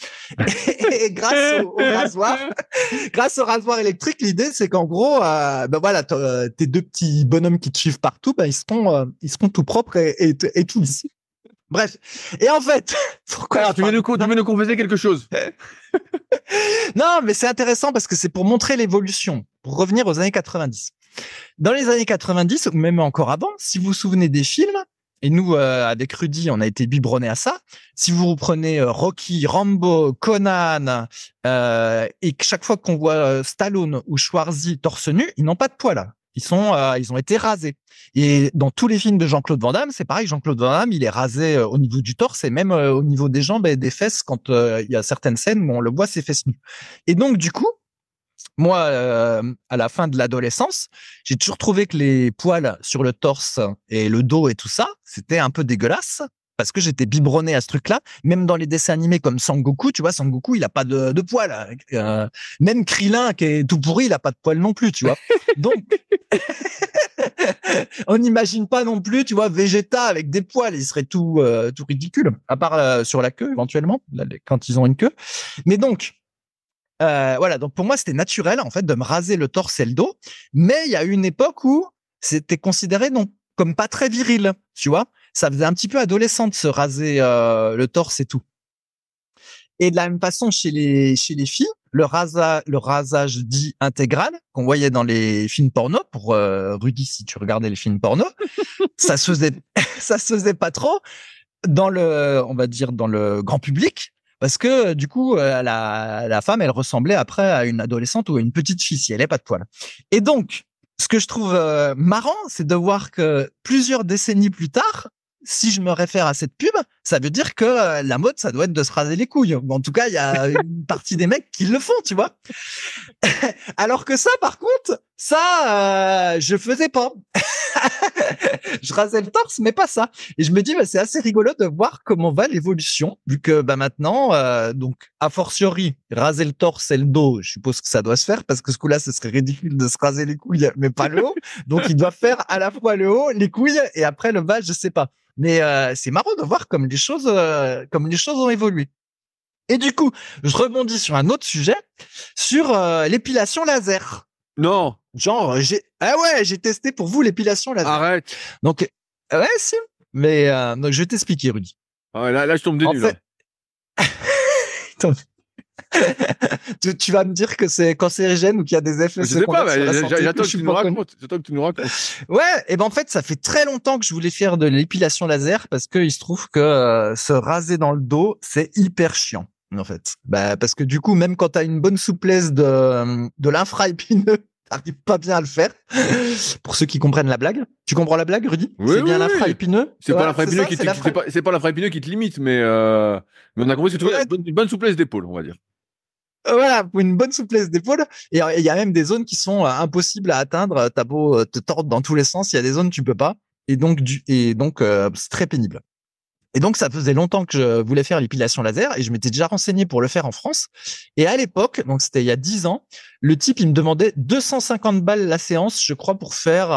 Et grâce au rasoir électrique, l'idée c'est qu'en gros voilà, tes deux petits bonhommes qui te suivent partout, ils seront tout propres et tout ici. Bref. Et en fait, pourquoi alors, tu veux nous confesser quelque chose? Non, mais c'est intéressant parce que c'est pour montrer l'évolution, pour revenir aux années 90. Dans les années 90, ou même encore avant, si vous vous souvenez des films, et nous, avec Rudy, on a été biberonnés à ça. Si vous reprenez Rocky, Rambo, Conan, et que chaque fois qu'on voit Stallone ou Schwarzy torse nu, ils n'ont pas de poils. Ils ont été rasés. Et dans tous les films de Jean-Claude Van Damme, c'est pareil. Jean-Claude Van Damme, il est rasé au niveau du torse et même au niveau des jambes et des fesses quand il y a certaines scènes où on le voit ses fesses nues. Et donc, du coup, moi, à la fin de l'adolescence, j'ai toujours trouvé que les poils sur le torse et le dos et tout ça, c'était un peu dégueulasse. Parce que j'étais biberonné à ce truc-là, même dans les dessins animés comme Sangoku, tu vois, Sangoku, il a pas de poils. Même Krillin, qui est tout pourri, il a pas de poils non plus, tu vois. Donc, on n'imagine pas non plus, tu vois, Vegeta avec des poils, il serait tout ridicule, à part sur la queue éventuellement, quand ils ont une queue. Mais donc, voilà, donc pour moi c'était naturel en fait de me raser le torse et le dos, mais il y a eu une époque où c'était considéré comme pas très viril, tu vois. Ça faisait un petit peu adolescent de se raser le torse et tout. Et de la même façon chez les filles, le rasage dit intégral qu'on voyait dans les films porno, pour Rudy si tu regardais les films porno, ça se faisait pas trop on va dire dans le grand public. Parce que du coup, la femme, elle ressemblait après à une adolescente ou à une petite fille si elle n'avait pas de poils. Et donc, ce que je trouve marrant, c'est de voir que plusieurs décennies plus tard, si je me réfère à cette pub, ça veut dire que la mode, ça doit être de se raser les couilles. En tout cas, il y a une partie des mecs qui le font, tu vois. Alors que ça, par contre, je faisais pas. Je rasais le torse, mais pas ça. Et je me dis, c'est assez rigolo de voir comment va l'évolution, vu que maintenant, donc a fortiori, raser le torse et le dos, je suppose que ça doit se faire, parce que ce coup-là, ce serait ridicule de se raser les couilles, mais pas le haut. Donc ils doivent faire à la fois le haut, les couilles, et après le bas, je sais pas. Mais c'est marrant de voir comme les choses ont évolué. Et du coup, je rebondis sur un autre sujet, sur l'épilation laser. Non. Genre, j'ai testé pour vous l'épilation laser. Arrête. Donc, ouais, si. Mais donc je vais t'expliquer, Rudy. Ah, là, je tombe des nuls. Tu vas me dire que c'est cancérigène ou qu'il y a des effets secondaires sur la santé. J'attends que tu nous racontes. Ouais, et en fait, ça fait très longtemps que je voulais faire de l'épilation laser parce que il se trouve que se raser dans le dos, c'est hyper chiant. En fait, parce que du coup, même quand t'as une bonne souplesse de l'infra-épineux, t'arrives pas bien à le faire. Pour ceux qui comprennent la blague. Tu comprends la blague, Rudy? Oui, C'est bien oui, l'infra oui. épineux. C'est pas Ouais, l'infra c'est épineux ça, qui c'est te, l'infra. c'est pas l'infra épineux qui te limite, mais on a compris que tu as Ouais, une bonne souplesse d'épaule, on va dire. voilà, pour une bonne souplesse d'épaule. Et il y a même des zones qui sont impossibles à atteindre. T'as beau te tordre dans tous les sens, il y a des zones tu peux pas. Et donc, c'est très pénible. Et donc, ça faisait longtemps que je voulais faire l'épilation laser et je m'étais déjà renseigné pour le faire en France. Et à l'époque, donc c'était il y a 10 ans, le type, il me demandait 250 balles la séance, je crois, pour faire,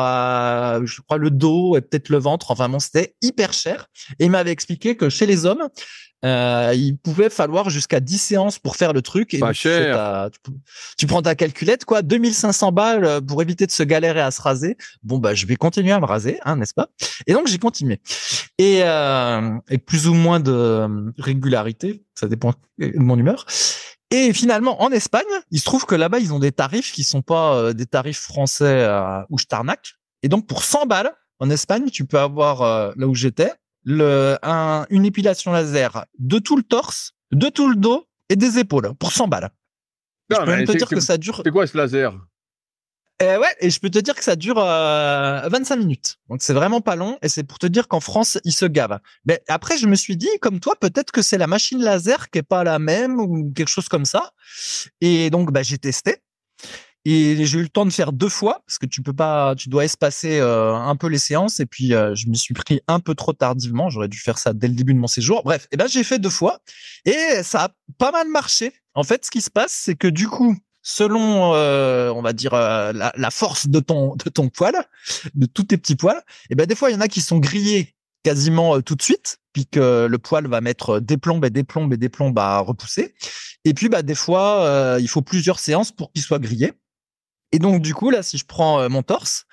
je crois, le dos et peut-être le ventre. Enfin bon, c'était hyper cher. Et il m'avait expliqué que chez les hommes, il pouvait falloir jusqu'à 10 séances pour faire le truc. Et Pas donc, cher. tu prends ta calculette, quoi, 2500 balles pour éviter de se galérer à se raser. Bon, bah, je vais continuer à me raser, hein, n'est-ce pas? Et donc, j'ai continué. Et avec plus ou moins de régularité, ça dépend de mon humeur. Et finalement, en Espagne, il se trouve que là-bas, ils ont des tarifs qui sont pas des tarifs français où je t'arnaque. Et donc, pour 100 balles, en Espagne, tu peux avoir, là où j'étais, une épilation laser de tout le torse, de tout le dos et des épaules pour 100 balles. Et je Non, peux même mais te dire que ça dure. c'est quoi ce laser? Ouais, et je peux te dire que ça dure 25 minutes. Donc c'est vraiment pas long et c'est pour te dire qu'en France, ils se gavent. Mais après, je me suis dit, comme toi, peut-être que c'est la machine laser qui est pas la même ou quelque chose comme ça. Et donc, bah, j'ai testé et j'ai eu le temps de faire 2 fois parce que tu peux pas, tu dois espacer un peu les séances et puis je m'y suis pris un peu trop tardivement. J'aurais dû faire ça dès le début de mon séjour. Bref, et ben j'ai fait 2 fois et ça a pas mal marché. En fait, ce qui se passe, c'est que du coup, selon, on va dire, la force de ton poil, de tous tes petits poils, et ben des fois, il y en a qui sont grillés quasiment tout de suite, puis que le poil va mettre des plombes et des plombes et des plombes à repousser. Et puis, bah, des fois, il faut plusieurs séances pour qu'il soit grillé. Et donc, du coup, là, si je prends mon torse,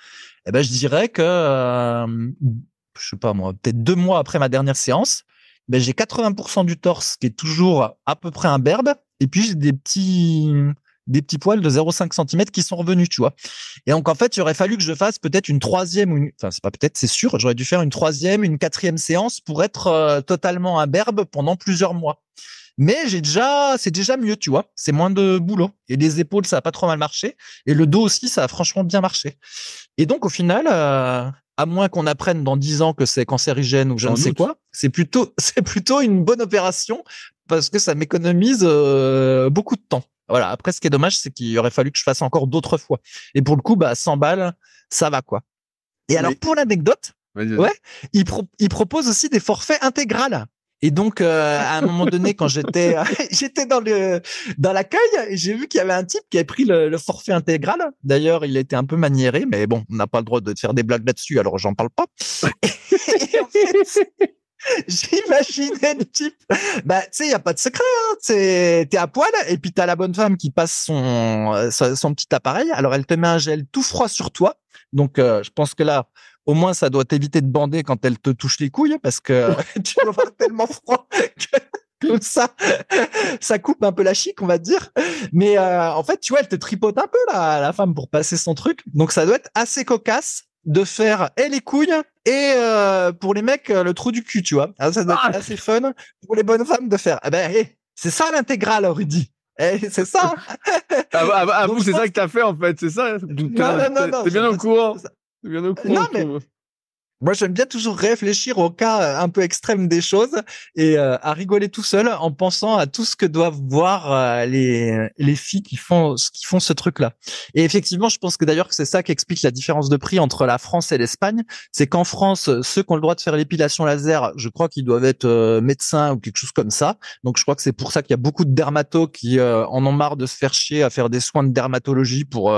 eh ben, je dirais que, je sais pas moi, peut-être 2 mois après ma dernière séance, ben, j'ai 80% du torse qui est toujours à peu près imberbe. Et puis, j'ai des petits poils de 0,5 cm qui sont revenus, tu vois. Et donc, en fait, il aurait fallu que je fasse peut-être une troisième, enfin, c'est pas peut-être, c'est sûr, j'aurais dû faire une troisième, une quatrième séance pour être totalement imberbe pendant plusieurs mois. Mais c'est déjà mieux, tu vois. C'est moins de boulot. Et les épaules, ça a pas trop mal marché. Et le dos aussi, ça a franchement bien marché. Et donc, au final, à moins qu'on apprenne dans 10 ans que c'est cancérigène ou je ne En sais août. quoi, c'est plutôt une bonne opération parce que ça m'économise beaucoup de temps. Voilà. Après, ce qui est dommage, c'est qu'il aurait fallu que je fasse encore d'autres fois. Et pour le coup, bah, 100 balles, ça va, quoi. Et alors, Mais pour l'anecdote, vas-y, ouais, vas-y. il propose aussi des forfaits intégrales. Et donc, à un moment donné, quand j'étais j'étais dans l'accueil, j'ai vu qu'il y avait un type qui avait pris le forfait intégral. D'ailleurs, il était un peu maniéré, mais bon, on n'a pas le droit de faire des blagues là-dessus, alors j'en parle pas. Et en fait, j'imaginais le type. Bah, tu sais, il y a pas de secret. Hein. T'es à poil et puis t'as la bonne femme qui passe son petit appareil. Alors, elle te met un gel tout froid sur toi. Donc, je pense que là, au moins, ça doit t'éviter de bander quand elle te touche les couilles parce que tu vas avoir tellement froid que comme ça coupe un peu la chic, on va dire. Mais en fait, tu vois, elle te tripote un peu la femme pour passer son truc. Donc, ça doit être assez cocasse de faire et les couilles et pour les mecs le trou du cul, tu vois. Alors, ça doit être assez fun pour les bonnes femmes de faire. Eh ben, c'est ça l'intégrale, Rudy. C'est ça. À Donc, vous, je c'est ça pense que t'as fait en fait, c'est ça. non, non, non, non. T'es bien au courant. T'es bien au courant, Non, je mais trouve. moi, j'aime bien toujours réfléchir au cas un peu extrême des choses et à rigoler tout seul en pensant à tout ce que doivent voir les filles qui font ce truc-là. Et effectivement, je pense que d'ailleurs que c'est ça qui explique la différence de prix entre la France et l'Espagne. C'est qu'en France, ceux qui ont le droit de faire l'épilation laser, je crois qu'ils doivent être médecins ou quelque chose comme ça. Donc, je crois que c'est pour ça qu'il y a beaucoup de dermatos qui en ont marre de se faire chier à faire des soins de dermatologie pour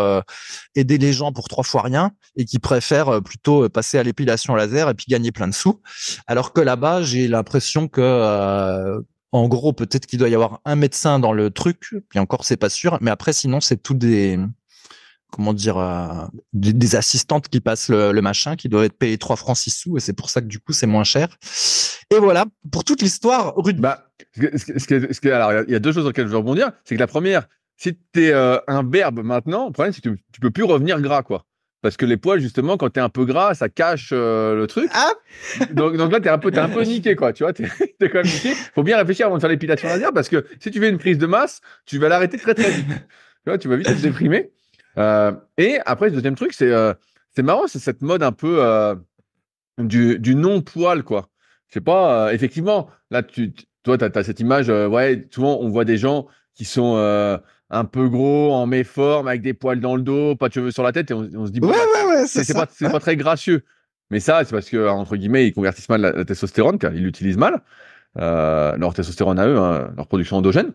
aider les gens pour 3 fois rien et qui préfèrent plutôt passer à l'épilation laser et puis gagner plein de sous. Alors que là-bas, j'ai l'impression que, en gros, peut-être qu'il doit y avoir un médecin dans le truc, puis encore, c'est pas sûr. Mais après, sinon, c'est tout comment dire, des assistantes qui passent le machin, qui doivent être payées 3 francs 6 sous, et c'est pour ça que du coup, c'est moins cher. Et voilà, pour toute l'histoire, Rudy. Bah, alors, il y a deux choses auxquelles je veux rebondir. C'est que la première, si t'es un berbe maintenant, le problème, c'est que tu peux plus revenir gras, quoi. Parce que les poils, justement, quand t'es un peu gras, ça cache le truc. Ah, Donc là, t'es un peu niqué, quoi. Tu vois, t'es quand même niqué. Faut bien réfléchir avant de faire l'épilation laser parce que si tu fais une prise de masse, tu vas l'arrêter très, très vite. Tu vois, tu vas vite être déprimé. Et après, le deuxième truc, c'est marrant, c'est cette mode un peu du non-poil, quoi. Je sais pas, effectivement, là, toi, tu as cette image, ouais, souvent, on voit des gens qui sont un peu gros, en méforme, avec des poils dans le dos, pas de cheveux sur la tête, et on se dit, Ouais, bon, bah, ouais, ouais, c'est c'est ça. pas très gracieux. Mais ça, c'est parce que, entre guillemets, ils convertissent mal la testostérone, car ils l'utilisent mal, leur testostérone à eux, hein, leur production endogène.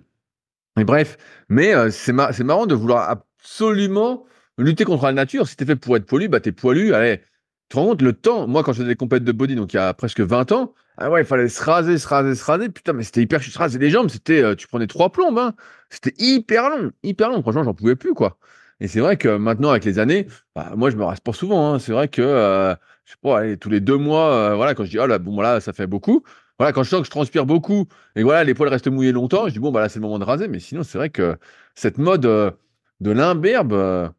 Mais bref, mais c'est marrant de vouloir absolument lutter contre la nature. Si t'es fait pour être poilu, bah t'es poilu. Allez, tu te rends compte le temps? Moi, quand je faisais des compètes de body, donc il y a presque 20 ans, ah ouais, il fallait se raser, se raser, se raser. Putain, mais c'était hyper. Je te rasais les jambes, tu prenais 3 plombes, hein. C'était hyper long, hyper long. Franchement, j'en pouvais plus, quoi. Et c'est vrai que maintenant, avec les années, bah, moi, je me rase pas souvent, hein. C'est vrai que, je sais pas, allez, tous les 2 mois, voilà, quand je dis, ah là, bon, voilà, ça fait beaucoup. Voilà, quand je sens que je transpire beaucoup et voilà, les poils restent mouillés longtemps, je dis bon, bah là, c'est le moment de raser. Mais sinon, c'est vrai que cette mode de l'imberbe,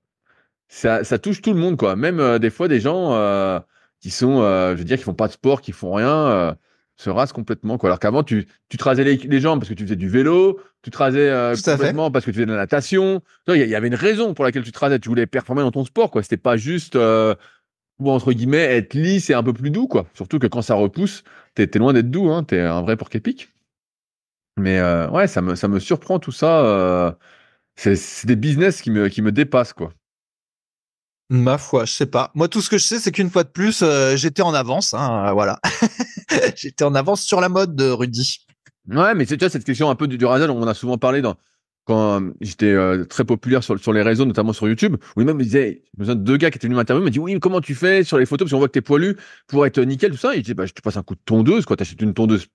ça touche tout le monde, quoi. Même des fois, des gens qui sont, je veux dire, qui font pas de sport, qui font rien, se rasent complètement, quoi. Alors qu'avant, tu te rasais les jambes parce que tu faisais du vélo, tu te rasais Tout à fait. complètement parce que tu faisais de la natation. Il y avait une raison pour laquelle tu te rasais. Tu voulais performer dans ton sport, quoi. C'était pas juste pour, entre guillemets, être lisse et un peu plus doux, quoi. Surtout que quand ça repousse, t'es loin d'être doux, hein. T'es un vrai porc-épic. Mais ouais, ça me surprend tout ça. C'est des business qui me dépassent, quoi. Ma foi, je sais pas. Moi, tout ce que je sais, c'est qu'une fois de plus, j'étais en avance. Hein, voilà. J'étais en avance sur la mode de Rudy. Ouais, mais tu vois, cette question un peu du rasage, on en a souvent parlé quand j'étais très populaire sur les réseaux, notamment sur YouTube, où même me disaient, j'ai besoin de 2 gars qui étaient venus m'interviewer, me dit oui, mais comment tu fais sur les photos, parce qu'on voit que t'es poilu pour être nickel, tout ça. Et je dis, bah, je te passe un coup de tondeuse, quoi. T'achètes une tondeuse,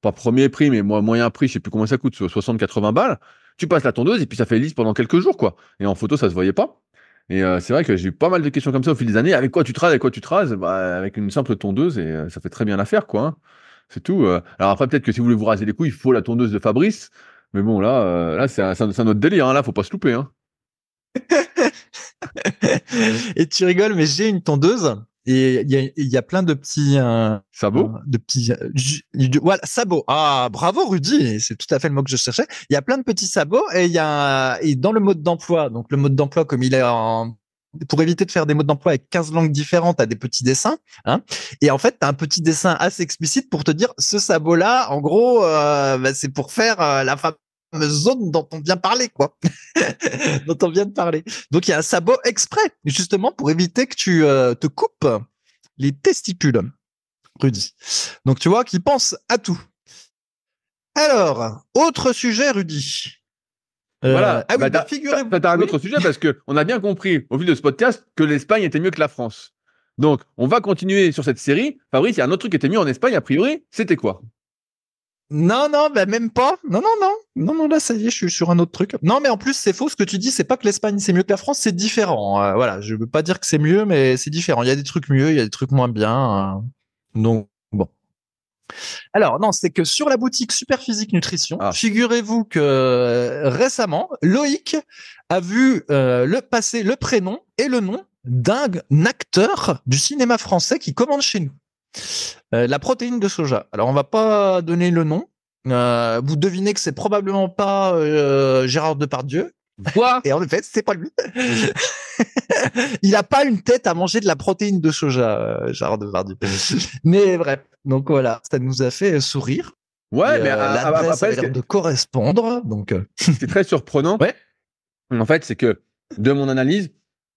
pas premier prix, mais moyen prix, je sais plus combien ça coûte, 60-80 balles. Tu passes la tondeuse et puis ça fait lisse pendant quelques jours, quoi. Et en photo, ça se voyait pas. Et c'est vrai que j'ai eu pas mal de questions comme ça au fil des années. Avec quoi tu te rases? Avec quoi tu te rases? Bah, avec une simple tondeuse et ça fait très bien l'affaire, quoi, hein. C'est tout. Alors après, peut-être que si vous voulez vous raser les couilles, il faut la tondeuse de Fabrice. Mais bon, là, c'est un autre délire, hein. Là, faut pas se louper, hein. Et tu rigoles, mais j'ai une tondeuse et il y a plein de petits, Sabot? voilà, sabots. Ah, bravo Rudy, c'est tout à fait le mot que je cherchais. Il y a plein de petits sabots et dans le mode d'emploi, donc le mode d'emploi comme il est pour éviter de faire des modes d'emploi avec 15 langues différentes, t'as des petits dessins, hein. Et en fait, t'as un petit dessin assez explicite pour te dire ce sabot-là, en gros, bah, c'est pour faire la fameuse zone dont on vient parler, quoi. dont on vient de parler. Donc il y a un sabot exprès, justement, pour éviter que tu te coupes les testicules, Rudy. Donc tu vois qu'il pense à tout. Alors, autre sujet, Rudy. Voilà. Ah Bah, oui, bah figurez-vous. t'as un Oui. autre sujet parce que on a bien compris au fil de ce podcast que l'Espagne était mieux que la France. Donc, on va continuer sur cette série. Fabrice, il y a un autre truc qui était mieux en Espagne, a priori. C'était quoi? Non, non, bah même pas. Non, non, non. Non, non, là, ça y est, je suis sur un autre truc. Non, mais en plus, c'est faux. Ce que tu dis, c'est pas que l'Espagne, c'est mieux que la France, c'est différent. Voilà, je veux pas dire que c'est mieux, mais c'est différent. Il y a des trucs mieux, il y a des trucs moins bien. Donc, bon. Alors non, c'est que sur la boutique Superphysique Nutrition, Ah, figurez-vous que récemment, Loïc a vu passer le prénom et le nom d'un acteur du cinéma français qui commande chez nous. La protéine de soja. Alors on va pas donner le nom. Vous devinez que c'est probablement pas Gérard Depardieu. quoi? Et en fait, c'est pas lui. Il a pas une tête à manger de la protéine de soja, Gérard Depardieu. Mais bref, donc voilà, ça nous a fait sourire. Et Ouais, mais l'adresse après, avait l'air de correspondre. Donc, ce qui est très surprenant, ouais. en fait, c'est que de mon analyse,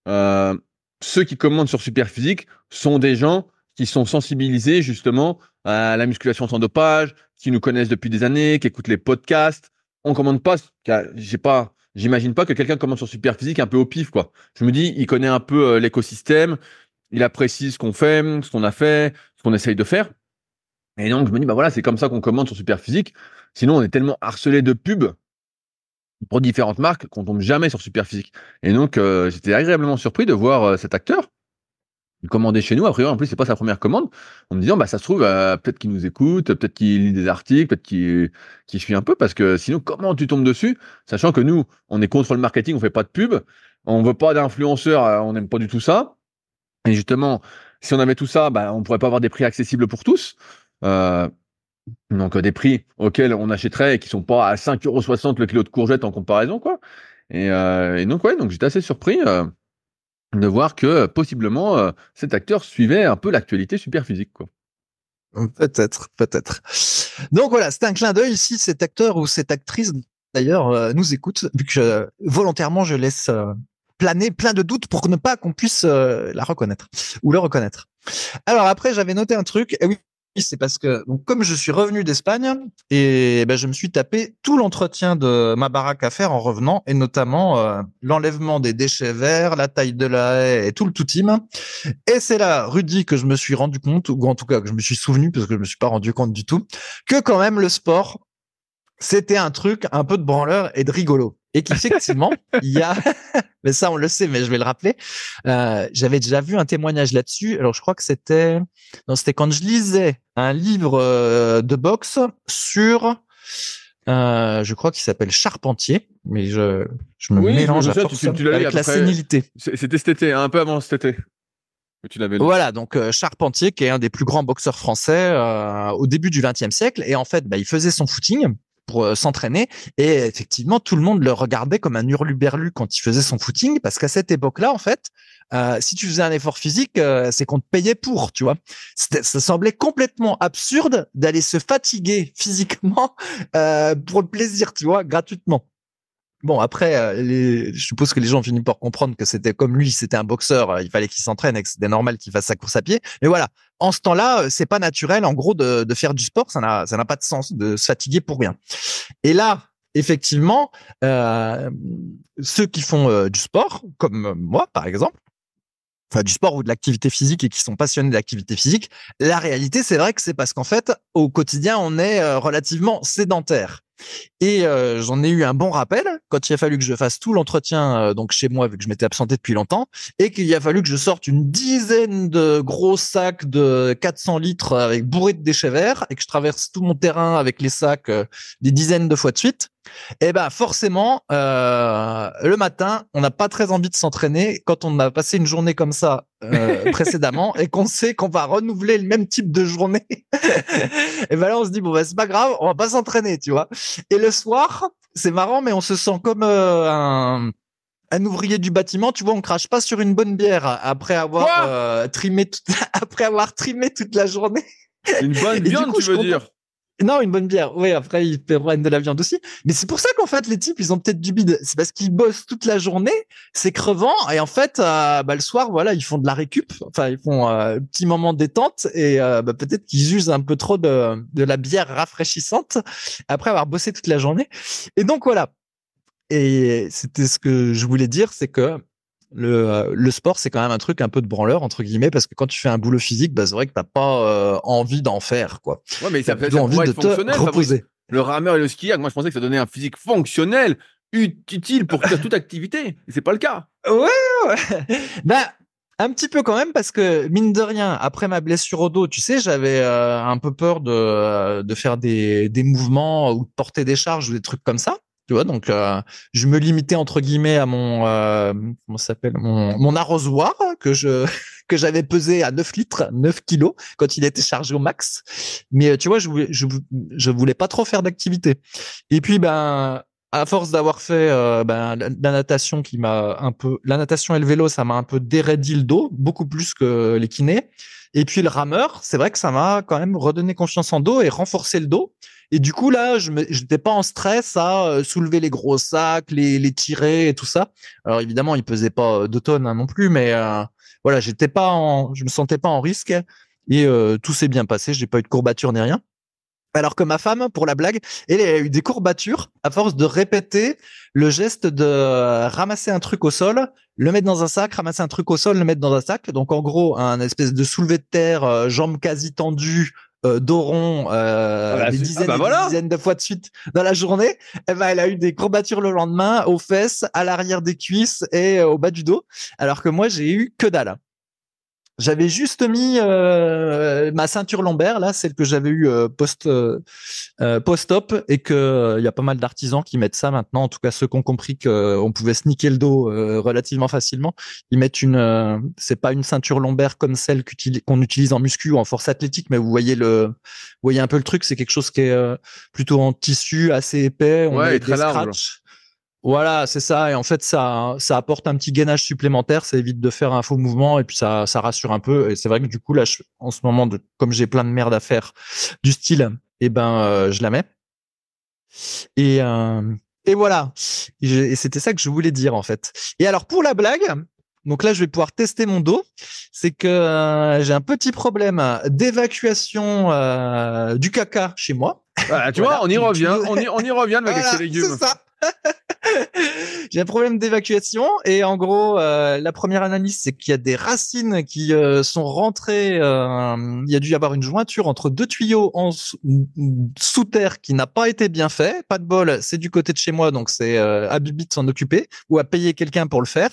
euh, ceux qui commandent sur Superphysique sont des gens qui sont sensibilisés justement à la musculation sans dopage, qui nous connaissent depuis des années, qui écoutent les podcasts. On commande pas, j'imagine pas que quelqu'un commande sur Superphysique un peu au pif, quoi. Je me dis, il connaît un peu l'écosystème, il apprécie ce qu'on fait, ce qu'on a fait, ce qu'on essaye de faire. Et donc, je me dis, bah voilà, c'est comme ça qu'on commande sur Superphysique. Sinon, on est tellement harcelé de pubs pour différentes marques qu'on tombe jamais sur Superphysique. Et donc, j'étais agréablement surpris de voir cet acteur commander chez nous. A priori, en plus, c'est pas sa première commande. En me disant, bah, ça se trouve, peut-être qu'il nous écoute, peut-être qu'il lit des articles, peut-être qu'il suit un peu, parce que sinon, comment tu tombes dessus, sachant que nous, on est contre le marketing, on fait pas de pub, on veut pas d'influenceurs, on n'aime pas du tout ça. Et justement, si on avait tout ça, bah, on pourrait pas avoir des prix accessibles pour tous. Euh, donc des prix auxquels on achèterait et qui sont pas à 5,60 € le kilo de courgettes en comparaison, quoi. Et donc ouais, donc j'étais assez surpris de voir que possiblement cet acteur suivait un peu l'actualité Superphysique, quoi. Peut-être, peut-être. Donc voilà, c'est un clin d'œil si cet acteur ou cette actrice d'ailleurs nous écoute, vu que volontairement je laisse planer plein de doutes pour ne pas qu'on puisse la reconnaître ou le reconnaître. Alors après, j'avais noté un truc. Et oui, c'est parce que donc, comme je suis revenu d'Espagne et ben, je me suis tapé tout l'entretien de ma baraque à faire en revenant et notamment l'enlèvement des déchets verts, la taille de la haie et tout le tout team. Et c'est là, Rudy, que je me suis rendu compte, ou en tout cas que je me suis souvenu, parce que je me suis pas rendu compte du tout, que quand même le sport, c'était un truc un peu de branleur et de rigolo. Et qu'effectivement, il y a, mais ça on le sait, mais je vais le rappeler, j'avais déjà vu un témoignage là-dessus. Alors je crois que c'était quand je lisais un livre de boxe sur, je crois qu'il s'appelle Charpentier, mais je me Oui, mélange je à sais, force tu l'as lu à avec peu la près. sénilité. C'était cet été, un peu avant cet été que tu l'avais lu. Voilà, donc Charpentier, qui est un des plus grands boxeurs français au début du XXe siècle, et en fait, bah, il faisait son footing pour s'entraîner, et effectivement, tout le monde le regardait comme un hurluberlu quand il faisait son footing, parce qu'à cette époque-là, en fait, si tu faisais un effort physique, c'est qu'on te payait pour, tu vois. Ça semblait complètement absurde d'aller se fatiguer physiquement pour le plaisir, tu vois, gratuitement. Bon, après, je suppose que les gens finissent par comprendre que c'était comme lui, c'était un boxeur, il fallait qu'il s'entraîne et que c'était normal qu'il fasse sa course à pied. Mais voilà, en ce temps-là, c'est pas naturel, en gros, de faire du sport, ça n'a pas de sens de se fatiguer pour rien. Et là, effectivement, ceux qui font du sport, comme moi, par exemple, enfin du sport ou de l'activité physique et qui sont passionnés de l'activité physique, la réalité, c'est vrai que c'est parce qu'en fait, au quotidien, on est relativement sédentaire. Et j'en ai eu un bon rappel quand il a fallu que je fasse tout l'entretien donc chez moi vu que je m'étais absenté depuis longtemps et qu'il a fallu que je sorte une dizaine de gros sacs de 400 litres avec bourrés de déchets verts et que je traverse tout mon terrain avec les sacs des dizaines de fois de suite. Et ben forcément, le matin, on n'a pas très envie de s'entraîner quand on a passé une journée comme ça précédemment et qu'on sait qu'on va renouveler le même type de journée. Et ben là, on se dit bon bah c'est pas grave, on va pas s'entraîner, tu vois. Et le soir, c'est marrant, mais on se sent comme un ouvrier du bâtiment. Tu vois, on crache pas sur une bonne bière après avoir après avoir trimé toute la journée. Une bonne Et du viande, coup, tu veux dire? non, une bonne bière. Oui, après, ils prennent de la viande aussi. Mais c'est pour ça qu'en fait, les types, ils ont peut-être du bide. C'est parce qu'ils bossent toute la journée. C'est crevant. Et en fait, bah, le soir, voilà, ils font de la récup. Enfin, ils font un petit moment de détente. Et bah, peut-être qu'ils usent un peu trop de la bière rafraîchissante après avoir bossé toute la journée. Et donc, voilà. Et c'était ce que je voulais dire, c'est que le sport, c'est quand même un truc un peu de branleur, entre guillemets, parce que quand tu fais un boulot physique, bah, c'est vrai que t'as pas envie d'en faire, quoi. Ouais, mais T'as ça plutôt envie pourrait de être te fonctionnel, Fabrice. reposer. Le rameur et le skieur, moi je pensais que ça donnait un physique fonctionnel, utile pour toute activité. Et c'est pas le cas. Ouais, ouais. Bah, un petit peu quand même, parce que mine de rien, après ma blessure au dos, tu sais, j'avais un peu peur de faire des mouvements ou de porter des charges ou des trucs comme ça. Tu vois, donc je me limitais entre guillemets à mon comment ça s'appelle mon arrosoir que j'avais pesé à 9 litres, 9 kilos quand il était chargé au max. Mais tu vois, je voulais pas trop faire d'activité. Et puis ben à force d'avoir fait la natation la natation et le vélo, ça m'a un peu déraidi le dos, beaucoup plus que les kinés. Et puis le rameur, c'est vrai que ça m'a quand même redonné confiance en dos et renforcé le dos. Et du coup là, je n'étais pas en stress à soulever les gros sacs, les tirer et tout ça. Alors évidemment, il pesait pas 2 tonnes non plus, mais voilà, je me sentais pas en risque et tout s'est bien passé. J'ai pas eu de courbature ni rien. Alors que ma femme, pour la blague, elle a eu des courbatures à force de répéter le geste de ramasser un truc au sol, le mettre dans un sac, ramasser un truc au sol, le mettre dans un sac. Donc en gros, un espèce de soulevé de terre, jambes quasi tendues, dos rond, des dizaines et des dizaines de fois de suite dans la journée. Eh ben, elle a eu des courbatures le lendemain, aux fesses, à l'arrière des cuisses et au bas du dos. Alors que moi, j'ai eu que dalle. J'avais juste mis ma ceinture lombaire, là, celle que j'avais eue post-op, et que il y a pas mal d'artisans qui mettent ça maintenant. En tout cas, ceux qui ont compris qu'on pouvait se niquer le dos relativement facilement, ils mettent c'est pas une ceinture lombaire comme celle qu'on utilise en muscu ou en force athlétique, mais vous voyez un peu le truc. C'est quelque chose qui est plutôt en tissu, assez épais. On Ouais, met et très des large. scratchs. Voilà, c'est ça. Et en fait, ça apporte un petit gainage supplémentaire. Ça évite de faire un faux mouvement et puis ça rassure un peu. Et c'est vrai que du coup, là, en ce moment, comme j'ai plein de merde à faire du style, je la mets. Et, euh, et voilà. Et c'était ça que je voulais dire, en fait. Et alors, pour la blague, donc là, je vais pouvoir tester mon dos. C'est que j'ai un petit problème d'évacuation du caca chez moi. Voilà, tu Voilà. vois, on y revient. On y revient, le mec avec ses Voilà, légumes. c'est ça. J'ai un problème d'évacuation et en gros, la première analyse, c'est qu'il y a des racines qui sont rentrées. Il y a dû y avoir une jointure entre deux tuyaux sous terre qui n'a pas été bien fait. Pas de bol, c'est du côté de chez moi, donc c'est à Bibi de s'en occuper ou à payer quelqu'un pour le faire.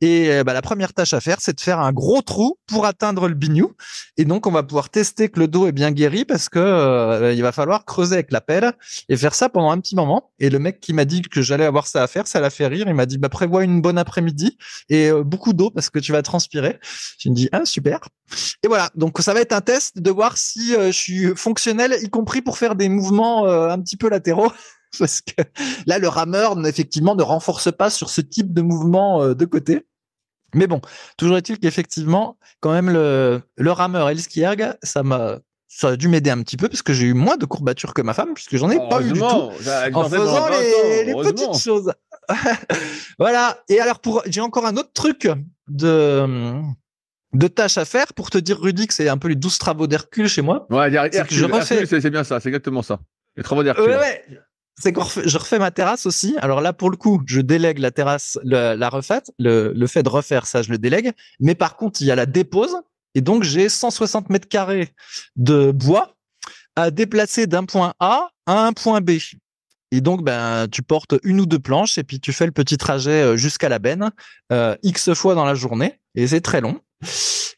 Et la première tâche à faire, c'est de faire un gros trou pour atteindre le bignou. Et donc, on va pouvoir tester que le dos est bien guéri parce que il va falloir creuser avec la pelle et faire ça pendant un petit moment. Et le mec qui m'a dit que j'allais avoir ça à faire, ça l'a fait rire. Il m'a dit, prévois une bonne après-midi et beaucoup d'eau parce que tu vas transpirer. Je me dis, ah, super. Et voilà. Donc, ça va être un test de voir si je suis fonctionnel, y compris pour faire des mouvements un petit peu latéraux. Parce que là, le rameur, effectivement, ne renforce pas sur ce type de mouvement de côté. Mais bon, toujours est-il qu'effectivement, quand même, le rameur et le ski erg, ça a dû m'aider un petit peu parce que j'ai eu moins de courbatures que ma femme puisque j'en ai pas eu du tout en faisant les petites choses. Voilà. Et alors j'ai encore un autre truc de tâche à faire pour te dire, Rudy, que c'est un peu les 12 travaux d'Hercule chez moi. Ouais, Hercule, c'est bien ça, c'est exactement ça. Les travaux d'Hercule. Ouais. C'est que je refais ma terrasse aussi. Alors là, pour le coup, je délègue la terrasse, la refaite, le fait de refaire ça, je le délègue. Mais par contre, il y a la dépose. Et donc, j'ai 160 mètres carrés de bois à déplacer d'un point A à un point B. Et donc, tu portes une ou deux planches et puis tu fais le petit trajet jusqu'à la benne, X fois dans la journée. Et c'est très long.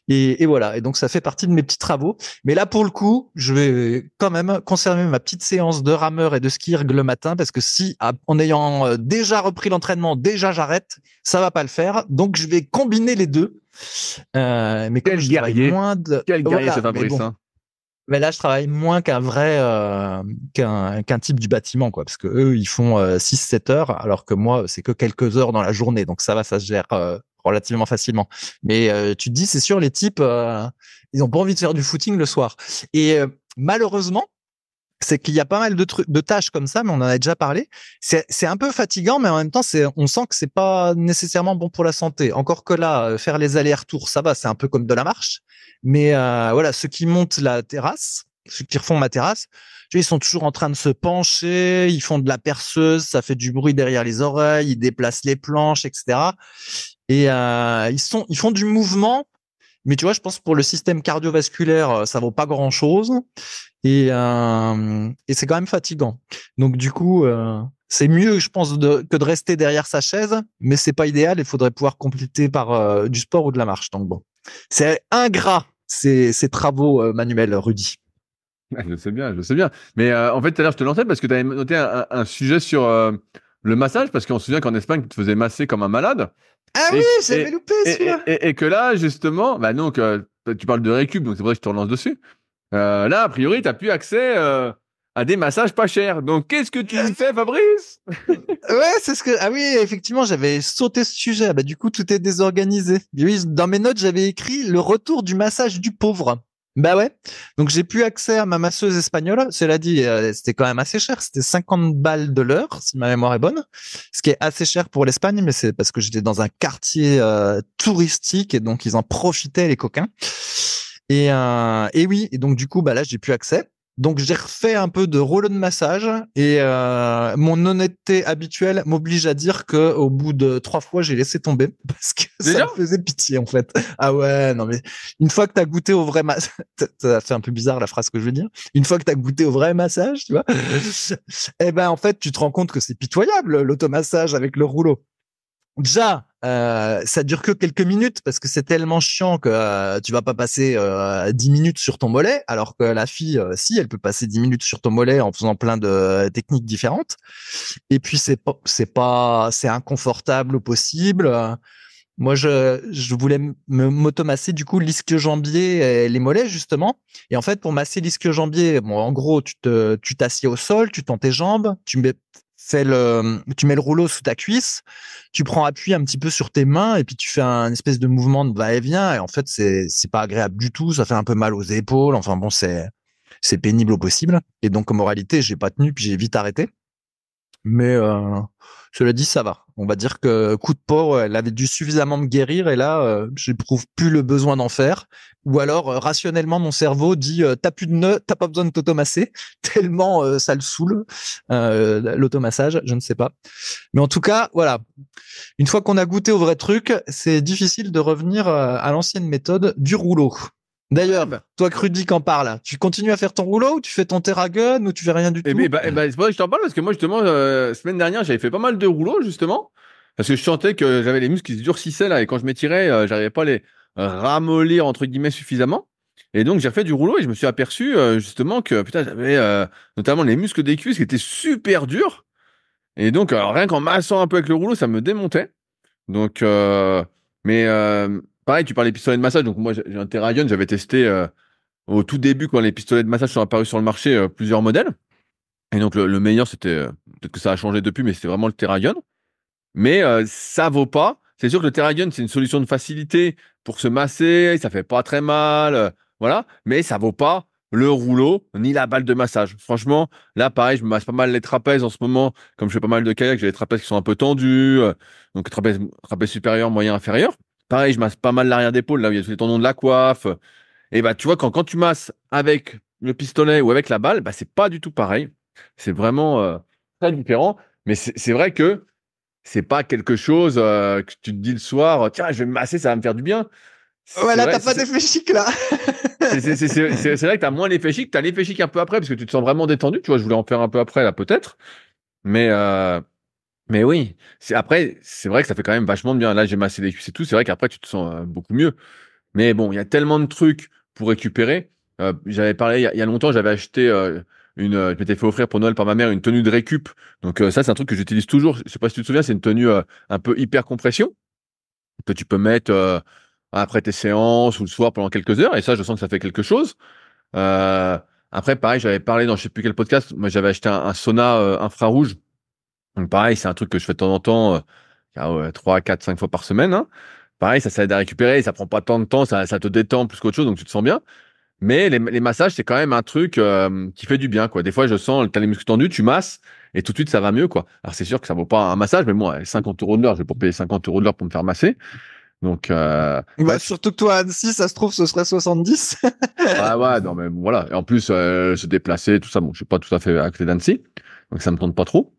Et voilà. Et donc, ça fait partie de mes petits travaux. Mais là, pour le coup, je vais quand même conserver ma petite séance de rameur et de ski erg le matin parce que si, en ayant déjà repris l'entraînement, déjà j'arrête, ça va pas le faire. Donc, je vais combiner les deux. Mais quel guerrier, quel guerrier ce Fabrice, bon. hein. Mais là, je travaille moins qu'un vrai qu'un type du bâtiment, quoi, parce que eux, ils font 6-7 heures, alors que moi, c'est que quelques heures dans la journée, donc ça va, ça se gère relativement facilement. Mais tu te dis, c'est sûr, les types, ils ont pas envie de faire du footing le soir. Et malheureusement, c'est qu'il y a pas mal de tâches comme ça, mais on en a déjà parlé. C'est un peu fatigant, mais en même temps, on sent que c'est pas nécessairement bon pour la santé. Encore que là, faire les allers-retours, ça va, c'est un peu comme de la marche. Mais voilà, ceux qui montent la terrasse, ceux qui refont ma terrasse, tu vois, ils sont toujours en train de se pencher, ils font de la perceuse, ça fait du bruit derrière les oreilles, ils déplacent les planches, etc. Et ils font du mouvement. Mais tu vois, je pense que pour le système cardiovasculaire, ça vaut pas grand-chose. Et c'est quand même fatigant. Donc du coup, c'est mieux, je pense, que de rester derrière sa chaise, mais c'est pas idéal. Il faudrait pouvoir compléter par du sport ou de la marche. Donc bon, c'est ingrat ces travaux manuels, Rudy. Je sais bien, je sais bien. Mais en fait, tout à l'heure, je te lançais parce que tu avais noté un sujet sur le massage, parce qu'on se souvient qu'en Espagne, tu te faisais masser comme un malade. Ah oui, j'avais loupé celui-là. Et que là, justement, donc, tu parles de récup, donc c'est vrai que je te relance dessus. Là, a priori, tu n'as plus accès à des massages pas chers. Donc, qu'est-ce que tu fais, Fabrice? Ouais, c'est ce que. Ah oui, effectivement, j'avais sauté ce sujet. Du coup, tout est désorganisé. Oui, dans mes notes, j'avais écrit le retour du massage du pauvre. Bah ouais. Donc j'ai plus accès à ma masseuse espagnole. Cela dit, c'était quand même assez cher. C'était 50 balles de l'heure, si ma mémoire est bonne. Ce qui est assez cher pour l'Espagne, mais c'est parce que j'étais dans un quartier touristique et donc ils en profitaient les coquins. Et oui, et donc du coup, là, j'ai plus accès. Donc j'ai refait un peu de rouleau de massage et mon honnêteté habituelle m'oblige à dire que au bout de 3 fois j'ai laissé tomber parce que ça me faisait pitié en fait. Ah ouais, non mais une fois que t'as goûté au vrai massage, ça fait un peu bizarre la phrase que je veux dire. Une fois que t'as goûté au vrai massage, tu vois, en fait tu te rends compte que c'est pitoyable l'automassage avec le rouleau. Déjà, ça dure que quelques minutes parce que c'est tellement chiant que tu vas pas passer 10 minutes sur ton mollet, alors que la fille, si, elle peut passer 10 minutes sur ton mollet en faisant plein de techniques différentes. Et puis c'est inconfortable au possible. Moi, je voulais m'automasser du coup l'ischio-jambier et les mollets justement. Et en fait, pour masser l'ischio-jambier, bon, en gros, tu t'assieds au sol, tu tends tes jambes, tu mets le rouleau sous ta cuisse, tu prends appui un petit peu sur tes mains et puis tu fais un espèce de mouvement de va-et-vient et en fait c'est pas agréable du tout, ça fait un peu mal aux épaules, enfin bon c'est pénible au possible et donc en moralité j'ai pas tenu puis j'ai vite arrêté. Mais cela dit, ça va. On va dire que coup de peau, elle avait dû suffisamment me guérir et là, j'éprouve plus le besoin d'en faire. Ou alors, rationnellement, mon cerveau dit t'as plus de nœuds, t'as pas besoin de t'automasser, tellement ça le saoule, l'automassage, je ne sais pas. Mais en tout cas, voilà. Une fois qu'on a goûté au vrai truc, c'est difficile de revenir à l'ancienne méthode du rouleau. D'ailleurs, toi, Rudy, qu'en parle, tu continues à faire ton rouleau ou tu fais ton TerraGun ou tu fais rien du tout? C'est pour ça que je t'en parle parce que moi, justement, semaine dernière, j'avais fait pas mal de rouleaux, justement, parce que je sentais que j'avais les muscles qui se durcissaient là et quand je m'étirais, j'arrivais pas à les ramollir entre guillemets suffisamment. Et donc, j'ai fait du rouleau et je me suis aperçu justement que putain, j'avais notamment les muscles des cuisses qui étaient super durs. Et donc, rien qu'en massant un peu avec le rouleau, ça me démontait. Donc, pareil, tu parlais pistolets de massage. Donc, moi, j'ai un TerraGun, j'avais testé au tout début quand les pistolets de massage sont apparus sur le marché, plusieurs modèles. Et donc, le meilleur, c'était, peut-être que ça a changé depuis, mais c'était vraiment le TerraGun. Mais ça vaut pas. C'est sûr que le TerraGun, c'est une solution de facilité pour se masser, ça fait pas très mal, voilà. Mais ça vaut pas le rouleau ni la balle de massage. Franchement, là, pareil, je me masse pas mal les trapèzes en ce moment. Comme je fais pas mal de kayak, j'ai les trapèzes qui sont un peu tendus, donc trapèze supérieur, moyen, inférieur. Pareil, je masse pas mal l'arrière d'épaule, là où il y a tous les tendons de la coiffe. Et bah, tu vois, quand tu masses avec le pistolet ou avec la balle, bah, c'est pas du tout pareil. C'est vraiment très différent. Mais c'est vrai que c'est pas quelque chose que tu te dis le soir, tiens, je vais me masser, ça va me faire du bien. C'est Voilà, vrai, t'as pas d'effet chic là. c'est vrai que t'as moins l'effet chic, t'as l'effet chic un peu après parce que tu te sens vraiment détendu. Tu vois, je voulais en faire un peu après là, peut-être. Mais oui, après, c'est vrai que ça fait quand même vachement de bien. Là, j'ai massé les cuisses et tout. C'est vrai qu'après, tu te sens beaucoup mieux. Mais bon, il y a tellement de trucs pour récupérer. J'avais parlé il y a longtemps, j'avais acheté je m'étais fait offrir pour Noël par ma mère une tenue de récup. Donc ça, c'est un truc que j'utilise toujours. Je sais pas si tu te souviens, c'est une tenue un peu hyper compression que tu peux mettre après tes séances ou le soir pendant quelques heures. Et ça, je sens que ça fait quelque chose. Euh, Après, pareil, j'avais parlé dans je sais plus quel podcast. Moi, j'avais acheté un sauna infrarouge. Donc pareil, c'est un truc que je fais de temps en temps, 3, 4, 5 fois par semaine, hein. Pareil, ça aide à récupérer, ça prend pas tant de temps, ça te détend plus qu'autre chose, donc tu te sens bien. Mais les massages, c'est quand même un truc qui fait du bien, quoi. Des fois, je sens, t'as les muscles tendus, tu masses, et tout de suite, ça va mieux, quoi. Alors, c'est sûr que ça vaut pas un massage, mais moi, 50 euros de l'heure, je vais pas payer 50 euros de l'heure pour me faire masser. Donc, Bah, surtout que toi, Annecy, ça se trouve, ce serait 70. ouais, non, mais voilà. Et en plus, se déplacer, tout ça, bon, je suis pas tout à fait à côté d'Annecy, donc ça me tente pas trop.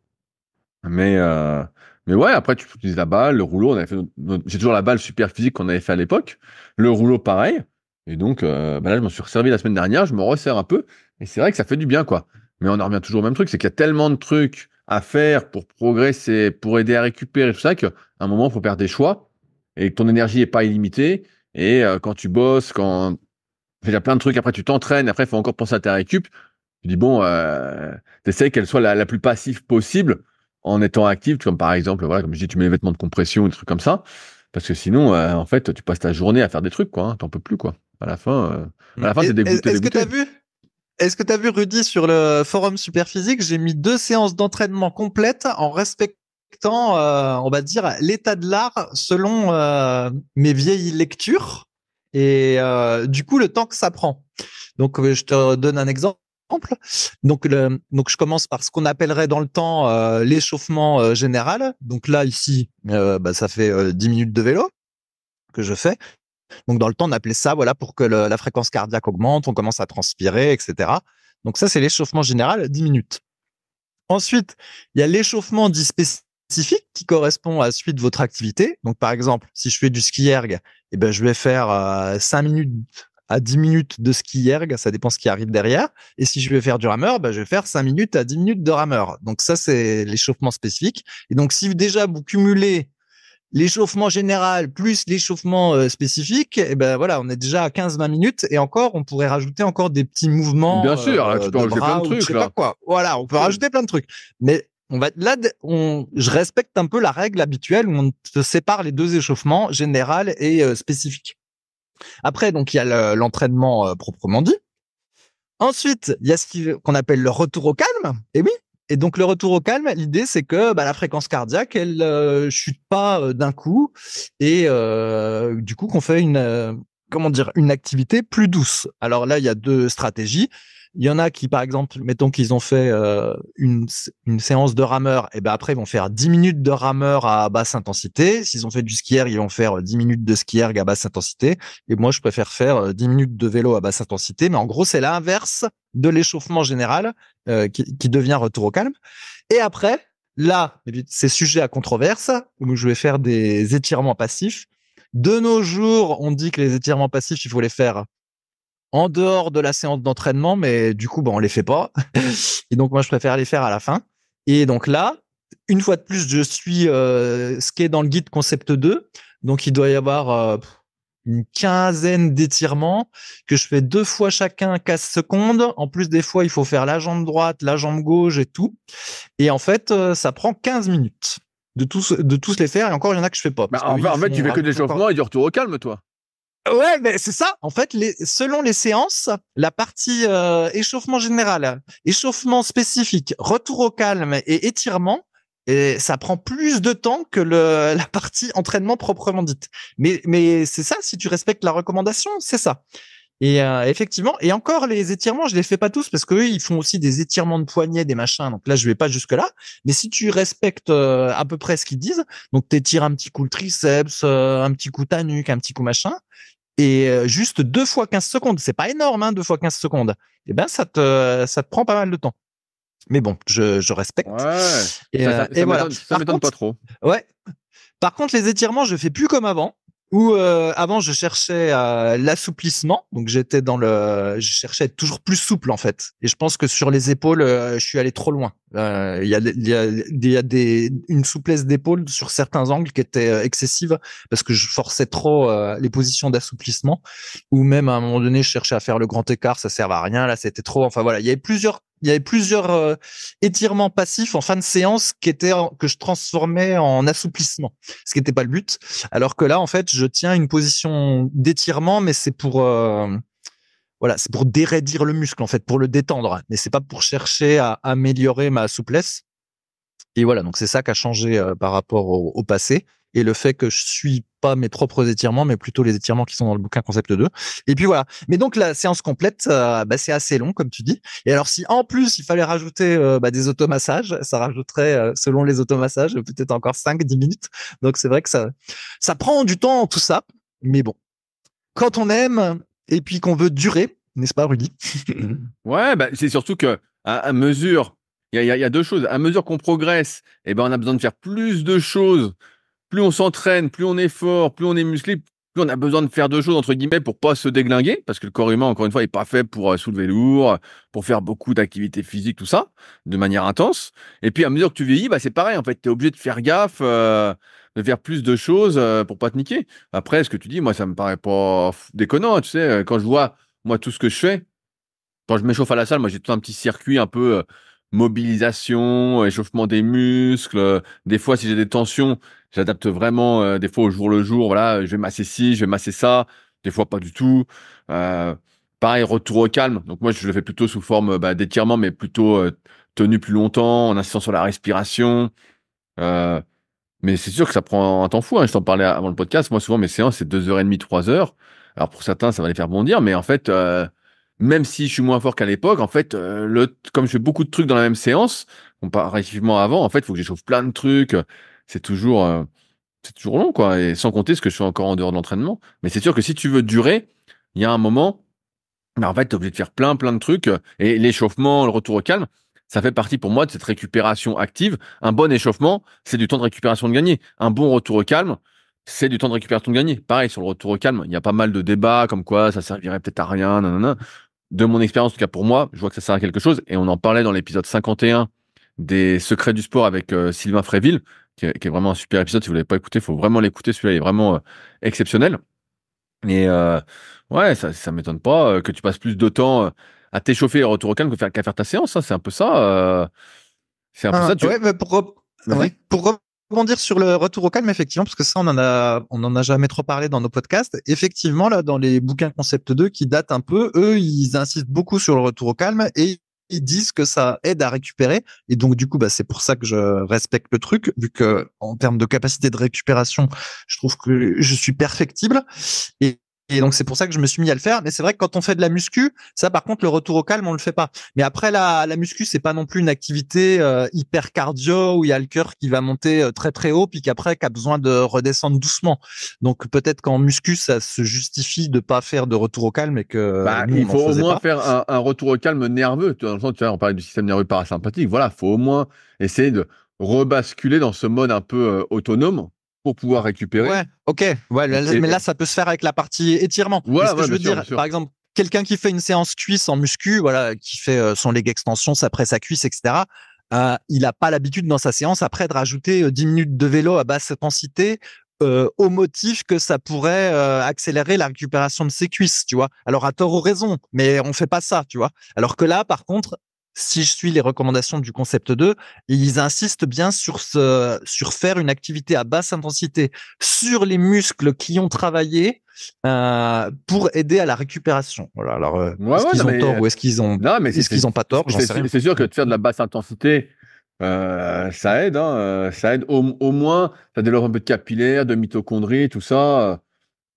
Mais, euh, mais ouais, après, tu utilises la balle, le rouleau. On avait fait j'ai toujours la balle super physique qu'on avait fait à l'époque. Le rouleau, pareil. Et donc, bah là, je m'en suis resservi la semaine dernière. Je me resserre un peu. Et c'est vrai que ça fait du bien, quoi. Mais on en revient toujours au même truc. C'est qu'il y a tellement de trucs à faire pour progresser, pour aider à récupérer, tout ça, qu'à un moment, il faut faire des choix. Et que ton énergie n'est pas illimitée. Et quand tu bosses, il y a plein de trucs. Après, tu t'entraînes. Après, il faut encore penser à ta récup. Tu dis, bon, t'essayes qu'elle soit la plus passive possible en étant active, comme par exemple, voilà, comme je dis, tu mets les vêtements de compression, des trucs comme ça. Parce que sinon, en fait, tu passes ta journée à faire des trucs, quoi, hein, t'en peux plus, quoi. À la fin, t'es dégoûté, Est-ce que dégoûté. t'as vu? Est-ce que t'as vu, Rudy, sur le forum Superphysique, j'ai mis 2 séances d'entraînement complètes en respectant, on va dire, l'état de l'art selon mes vieilles lectures et du coup le temps que ça prend. Donc je te donne un exemple. Donc je commence par ce qu'on appellerait dans le temps l'échauffement général. Donc là ici, bah, ça fait 10 minutes de vélo que je fais. Donc, dans le temps, on appelait ça, voilà, pour que la fréquence cardiaque augmente, on commence à transpirer, etc. Donc, ça, c'est l'échauffement général, 10 minutes. Ensuite, il y a l'échauffement dit spécifique qui correspond à la suite de votre activité. Donc, par exemple, si je fais du ski erg, eh ben, je vais faire 5 minutes à 10 minutes de ski erg, ça dépend ce qui arrive derrière. Et si je vais faire du rameur, ben, je vais faire 5 minutes à 10 minutes de rameur. Donc, ça, c'est l'échauffement spécifique. Et donc, si déjà vous cumulez l'échauffement général plus l'échauffement spécifique, et ben voilà, on est déjà à 15-20 minutes et encore, on pourrait rajouter encore des petits mouvements Bien sûr, là, tu peux de rajouter plein de bras ou je trucs, sais pas là. quoi. Voilà, on peut rajouter plein de trucs. Mais on va là, je respecte un peu la règle habituelle où on te sépare les deux échauffements, général et spécifique. Après, donc il y a l'entraînement proprement dit. Ensuite, il y a qu'on appelle le retour au calme. Et oui, Et donc le retour au calme, l'idée c'est que la fréquence cardiaque, elle chute pas d'un coup, et du coup qu'on fait une activité plus douce. Alors là, il y a deux stratégies. Il y en a qui, par exemple, mettons qu'ils ont fait une séance de rameur, et ben après ils vont faire 10 minutes de rameur à basse intensité. S'ils ont fait du ski erg, ils vont faire 10 minutes de ski erg à basse intensité. Et moi, je préfère faire 10 minutes de vélo à basse intensité. Mais en gros, c'est l'inverse de l'échauffement général qui devient retour au calme. Et après, là, c'est sujet à controverse, où je vais faire des étirements passifs. De nos jours, on dit que les étirements passifs, il faut les faire en dehors de la séance d'entraînement, mais du coup, on les fait pas. Et donc, moi, je préfère les faire à la fin. Et donc là, une fois de plus, je suis ce qui est dans le guide concept 2. Donc, il doit y avoir une quinzaine d'étirements que je fais 2 fois chacun 15 secondes. En plus, des fois, il faut faire la jambe droite, la jambe gauche et tout. Et en fait, ça prend 15 minutes de tous les faire. Et encore, il y en a que je fais pas. Bah, en fait, tu fais que de l'échauffement et du retour au calme, toi. Ouais, mais c'est ça. En fait, selon les séances, la partie échauffement général, échauffement spécifique, retour au calme et étirement, et ça prend plus de temps que la partie entraînement proprement dite. Mais c'est ça, si tu respectes la recommandation, c'est ça. Et effectivement, et encore les étirements, je les fais pas tous parce que eux, ils font aussi des étirements de poignets, des machins. Donc là, je vais pas jusque là. Mais si tu respectes à peu près ce qu'ils disent, donc t'étires un petit coup le triceps, un petit coup ta nuque, un petit coup machin, et juste 2 fois 15 secondes, c'est pas énorme, hein, 2 fois 15 secondes. Eh ben, ça te prend pas mal de temps. Mais bon, je respecte. Ouais. Et voilà. Ça m'étonne pas trop. Ouais. Par contre, les étirements, je fais plus comme avant. Où avant je cherchais l'assouplissement, donc je cherchais à être toujours plus souple en fait. Et je pense que sur les épaules, je suis allé trop loin. Il y a une souplesse d'épaule sur certains angles qui était excessive parce que je forçais trop les positions d'assouplissement. Ou même à un moment donné, je cherchais à faire le grand écart, ça servait à rien. Là, c'était trop. Enfin voilà, il y avait plusieurs étirements passifs en fin de séance que je transformais en assouplissement, ce qui n'était pas le but. Alors que là, en fait, je tiens une position d'étirement, mais c'est pour c'est pour déraidir le muscle en fait, pour le détendre, mais c'est pas pour chercher à améliorer ma souplesse. Et voilà, donc c'est ça qui a changé par rapport au passé. Et le fait que je suis pas mes propres étirements, mais plutôt les étirements qui sont dans le bouquin Concept 2. Et puis voilà. Mais donc la séance complète, c'est assez long, comme tu dis. Et alors si en plus il fallait rajouter des automassages, ça rajouterait, selon les automassages, peut-être encore 5-10 minutes. Donc c'est vrai que ça prend du temps, tout ça. Mais bon, quand on aime et puis qu'on veut durer, n'est-ce pas, Rudy? Ouais, c'est surtout que à mesure, il y a deux choses. À mesure qu'on progresse, on a besoin de faire plus de choses. Plus on s'entraîne, plus on est fort, plus on est musclé, plus on a besoin de faire de choses, entre guillemets, pour pas se déglinguer, parce que le corps humain, encore une fois, est pas fait pour soulever lourd, pour faire beaucoup d'activités physiques, tout ça, de manière intense. Et puis, à mesure que tu vieillis, c'est pareil, en fait, tu es obligé de faire gaffe, de faire plus de choses pour pas te niquer. Après, ce que tu dis, moi, ça me paraît pas déconnant, tu sais, quand je vois, moi, tout ce que je fais, quand je m'échauffe à la salle, moi, j'ai tout un petit circuit un peu mobilisation, échauffement des muscles. Des fois, si j'ai des tensions, j'adapte vraiment, des fois au jour le jour. Voilà, je vais masser ci, je vais masser ça. Des fois, pas du tout. Euh, Pareil, retour au calme. Donc moi, je le fais plutôt sous forme d'étirement, mais plutôt tenu plus longtemps, en insistant sur la respiration. Euh, mais c'est sûr que ça prend un temps fou, hein. Je t'en parlais avant le podcast. Moi, souvent, mes séances, c'est 2h30, 3 heures. Alors, pour certains, ça va les faire bondir. Mais en fait, même si je suis moins fort qu'à l'époque, en fait, comme je fais beaucoup de trucs dans la même séance, comparativement à avant, en fait, il faut que j'échauffe plein de trucs. C'est toujours, euh, c'est toujours long, quoi. Et sans compter ce que je fais encore en dehors de l'entraînement. Mais c'est sûr que si tu veux durer, il y a un moment, en fait, tu es obligé de faire plein de trucs. Et l'échauffement, le retour au calme, ça fait partie pour moi de cette récupération active. Un bon échauffement, c'est du temps de récupération de gagné. Un bon retour au calme, c'est du temps de récupération de gagné. Pareil, sur le retour au calme, il y a pas mal de débats comme quoi ça servirait peut-être à rien, nanana. De mon expérience, en tout cas pour moi, je vois que ça sert à quelque chose. Et on en parlait dans l'épisode 51 des secrets du sport avec Sylvain Fréville, qui est vraiment un super épisode. Si vous ne l'avez pas écouté, il faut vraiment l'écouter. Celui-là est vraiment exceptionnel. Et ouais, ça m'étonne pas que tu passes plus de temps à t'échauffer et retour au calme qu'à faire ta séance, hein. C'est un peu ça. C'est un peu ça. Ouais, mais pour rebondir sur le retour au calme, effectivement, parce que ça, on en a jamais trop parlé dans nos podcasts. Effectivement, là, dans les bouquins Concept 2 qui datent un peu, eux, ils insistent beaucoup sur le retour au calme et ils disent que ça aide à récupérer. Et donc, du coup, c'est pour ça que je respecte le truc, vu que en termes de capacité de récupération, je trouve que je suis perfectible. Et, et donc, c'est pour ça que je me suis mis à le faire. Mais c'est vrai que quand on fait de la muscu, ça, par contre, le retour au calme, on le fait pas. Mais après, la muscu, c'est pas non plus une activité hyper cardio où il y a le cœur qui va monter très, très haut, puis qu'après, qui a besoin de redescendre doucement. Donc, peut-être qu'en muscu, ça se justifie de pas faire de retour au calme et que nous, Il on faut en au faisait moins pas. faire un retour au calme nerveux. Dans le sens, tu vois, on parlait du système nerveux parasympathique. Voilà, faut au moins essayer de rebasculer dans ce mode un peu autonome pour pouvoir récupérer. Ouais, ok. Ouais, mais là, ça peut se faire avec la partie étirement. Mais Voilà, ce que ouais, je bien veux sûr, dire, bien sûr. par exemple, quelqu'un qui fait une séance cuisse en muscu, voilà, qui fait son leg extension, sa presse à cuisse, etc. Il a pas l'habitude dans sa séance après de rajouter 10 minutes de vélo à basse intensité au motif que ça pourrait accélérer la récupération de ses cuisses, tu vois. Alors à tort ou raison, mais on fait pas ça, tu vois. Alors que là, par contre, si je suis les recommandations du concept 2, ils insistent bien sur sur faire une activité à basse intensité sur les muscles qui ont travaillé pour aider à la récupération. Voilà. Alors, Ouais, est-ce ouais, non, qu'ils ont mais tort ou non, mais est-ce qu'ils ont pas tort? J'en sais rien. c'est sûr que de faire de la basse intensité, ça aide, hein, ça aide au moins, ça développe un peu de capillaire, de mitochondrie, tout ça.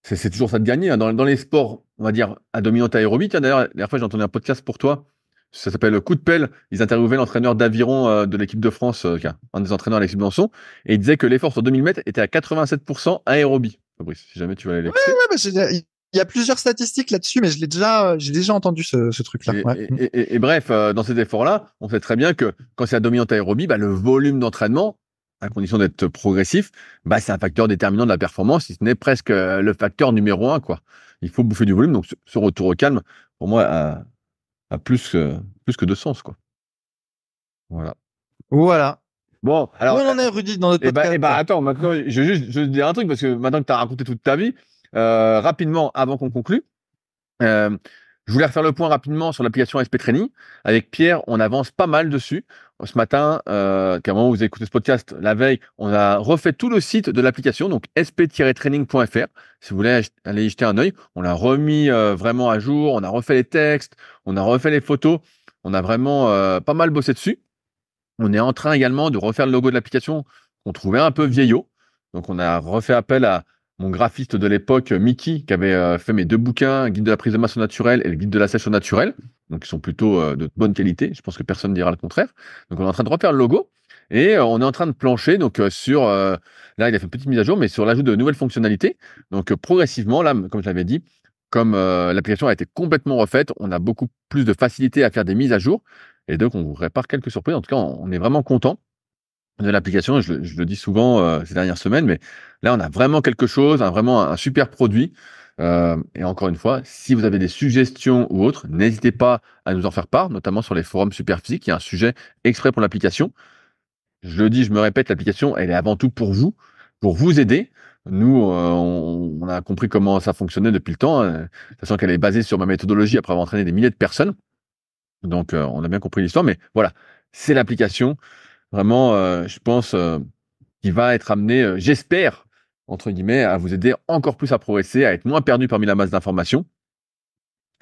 C'est toujours ça de gagner, hein. Dans les sports, on va dire, à dominante aérobie. Tiens, d'ailleurs, la dernière fois, j'ai entendu un podcast pour toi. Ça s'appelle Coup de pelle. Ils interviewaient l'entraîneur d'aviron de l'équipe de France, un des entraîneurs Alexis Besançon, et il disait que l'effort sur 2000 mètres était à 87% aérobie. Fabrice, si jamais tu veux aller l'écouter. Il y a plusieurs statistiques là-dessus, mais j'ai déjà entendu ce truc-là. Et, Ouais. bref, dans ces efforts-là, on sait très bien que quand c'est à dominante aérobie, le volume d'entraînement, à condition d'être progressif, c'est un facteur déterminant de la performance, si ce n'est presque le facteur numéro un, quoi. Il faut bouffer du volume, donc ce retour au calme, pour moi, a plus que de sens, quoi. Voilà. Voilà. Bon, Où alors, on en est, Rudy, dans notre podcast? attends, maintenant, je vais te dire un truc, parce que maintenant que tu as raconté toute ta vie, rapidement, avant qu'on conclue, Euh, je voulais refaire le point rapidement sur l'application SP Training. Avec Pierre, on avance pas mal dessus. Ce matin, qu'à un moment où vous écoutez ce podcast, la veille, on a refait tout le site de l'application, donc sp-training.fr. Si vous voulez aller y jeter un œil, on l'a remis vraiment à jour. On a refait les textes, on a refait les photos. On a vraiment pas mal bossé dessus. On est en train également de refaire le logo de l'application qu'on trouvait un peu vieillot. Donc, on a refait appel à mon graphiste de l'époque, Mickey, qui avait fait mes deux bouquins, Guide de la prise de masse au naturel et le Guide de la sèche au naturel. Donc, ils sont plutôt de bonne qualité. Je pense que personne ne dira le contraire. Donc, on est en train de refaire le logo et on est en train de plancher donc sur, là, il a fait une petite mise à jour, mais sur l'ajout de nouvelles fonctionnalités. Donc, progressivement, là, comme je l'avais dit, comme l'application a été complètement refaite, on a beaucoup plus de facilité à faire des mises à jour. Et donc, on vous répare quelques surprises. En tout cas, on est vraiment content de l'application. Je le dis souvent ces dernières semaines, mais là, on a vraiment quelque chose, vraiment un super produit. Et encore une fois, si vous avez des suggestions ou autres, n'hésitez pas à nous en faire part, notamment sur les forums Superphysique. Il y a un sujet exprès pour l'application. Je le dis, je me répète, l'application, elle est avant tout pour vous aider. Nous, on a compris comment ça fonctionnait depuis le temps, sachant qu'elle est basée sur ma méthodologie après avoir entraîné des milliers de personnes. Donc, on a bien compris l'histoire, mais voilà, c'est l'application, vraiment, je pense, qui va être amenée, j'espère, entre guillemets, à vous aider encore plus à progresser, à être moins perdu parmi la masse d'informations.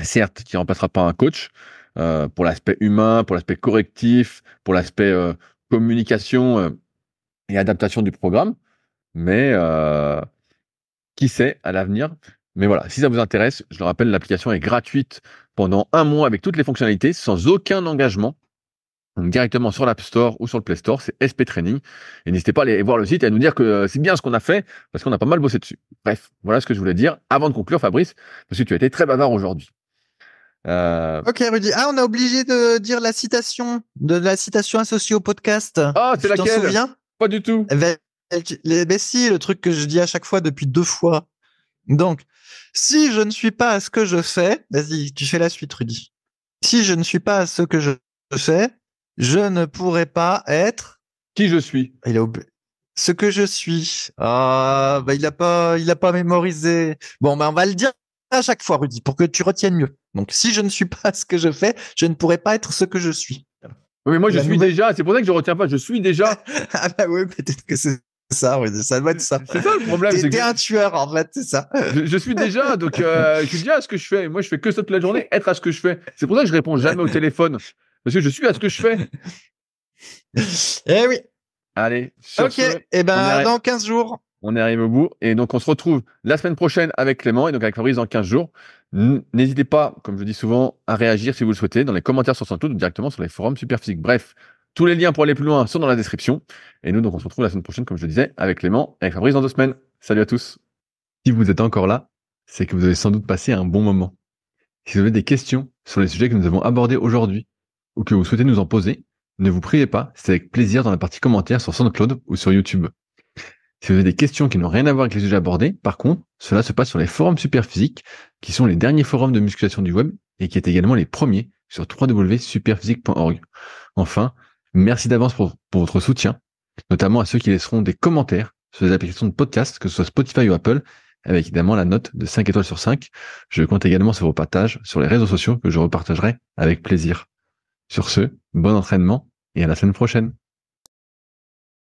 Certes, qui ne remplacera pas un coach, pour l'aspect humain, pour l'aspect correctif, pour l'aspect communication et adaptation du programme, mais qui sait à l'avenir. Mais voilà, si ça vous intéresse, je le rappelle, l'application est gratuite pendant 1 mois avec toutes les fonctionnalités, sans aucun engagement. Donc directement sur l'App Store ou sur le Play Store, c'est SP Training. Et n'hésitez pas à aller voir le site et à nous dire que c'est bien ce qu'on a fait, parce qu'on a pas mal bossé dessus. Bref, voilà ce que je voulais dire avant de conclure, Fabrice, parce que tu as été très bavard aujourd'hui. Ok, Rudy. Ah, on a obligé de dire de la citation associée au podcast. Ah, c'est Tu t'en laquelle? souviens? Pas du tout. Eh ben si, le truc que je dis à chaque fois depuis 2 fois. Donc, si je ne suis pas à ce que je fais, vas-y, tu fais la suite, Rudy. Si je ne suis pas à ce que je fais, je ne pourrais pas être. Qui je suis? Ce que je suis. Ah, il a pas mémorisé. Bon, on va le dire à chaque fois, Rudy, pour que tu retiennes mieux. Donc, si je ne suis pas ce que je fais, je ne pourrais pas être ce que je suis. Oui, mais moi, je La suis nouvelle- déjà, c'est pour ça que je retiens pas, je suis déjà. Ah bah ouais, peut-être que c'est ça, Rudy, ça doit être ça. C'est ça le problème. C'est T'es que un tueur, en fait, c'est ça. je suis déjà, donc je suis déjà à ce que je fais. Moi, je fais que ça toute la journée, être à ce que je fais. C'est pour ça que je réponds jamais au téléphone. parce que je suis à ce que je fais. Eh oui. Allez, sur Ok, ce, et ben on dans 15 jours. on est arrivé au bout. Et donc, on se retrouve la semaine prochaine avec Clément et donc avec Fabrice dans 15 jours. N'hésitez pas, comme je dis souvent, à réagir si vous le souhaitez dans les commentaires sur SoundCloud ou directement sur les forums Superphysique. Bref, tous les liens pour aller plus loin sont dans la description. Et nous, donc, on se retrouve la semaine prochaine, comme je le disais, avec Clément et avec Fabrice dans 2 semaines. Salut à tous. Si vous êtes encore là, c'est que vous avez sans doute passé un bon moment. Si vous avez des questions sur les sujets que nous avons abordés aujourd'hui ou que vous souhaitez nous en poser, ne vous privez pas, c'est avec plaisir dans la partie commentaires sur SoundCloud ou sur YouTube. Si vous avez des questions qui n'ont rien à voir avec les sujets abordés, par contre, cela se passe sur les forums Superphysique, qui sont les derniers forums de musculation du web et qui est également les premiers sur www.superphysique.org. Enfin, merci d'avance pour votre soutien, notamment à ceux qui laisseront des commentaires sur les applications de podcast, que ce soit Spotify ou Apple, avec évidemment la note de 5 étoiles sur 5. Je compte également sur vos partages sur les réseaux sociaux que je repartagerai avec plaisir. Sur ce, bon entraînement et à la semaine prochaine.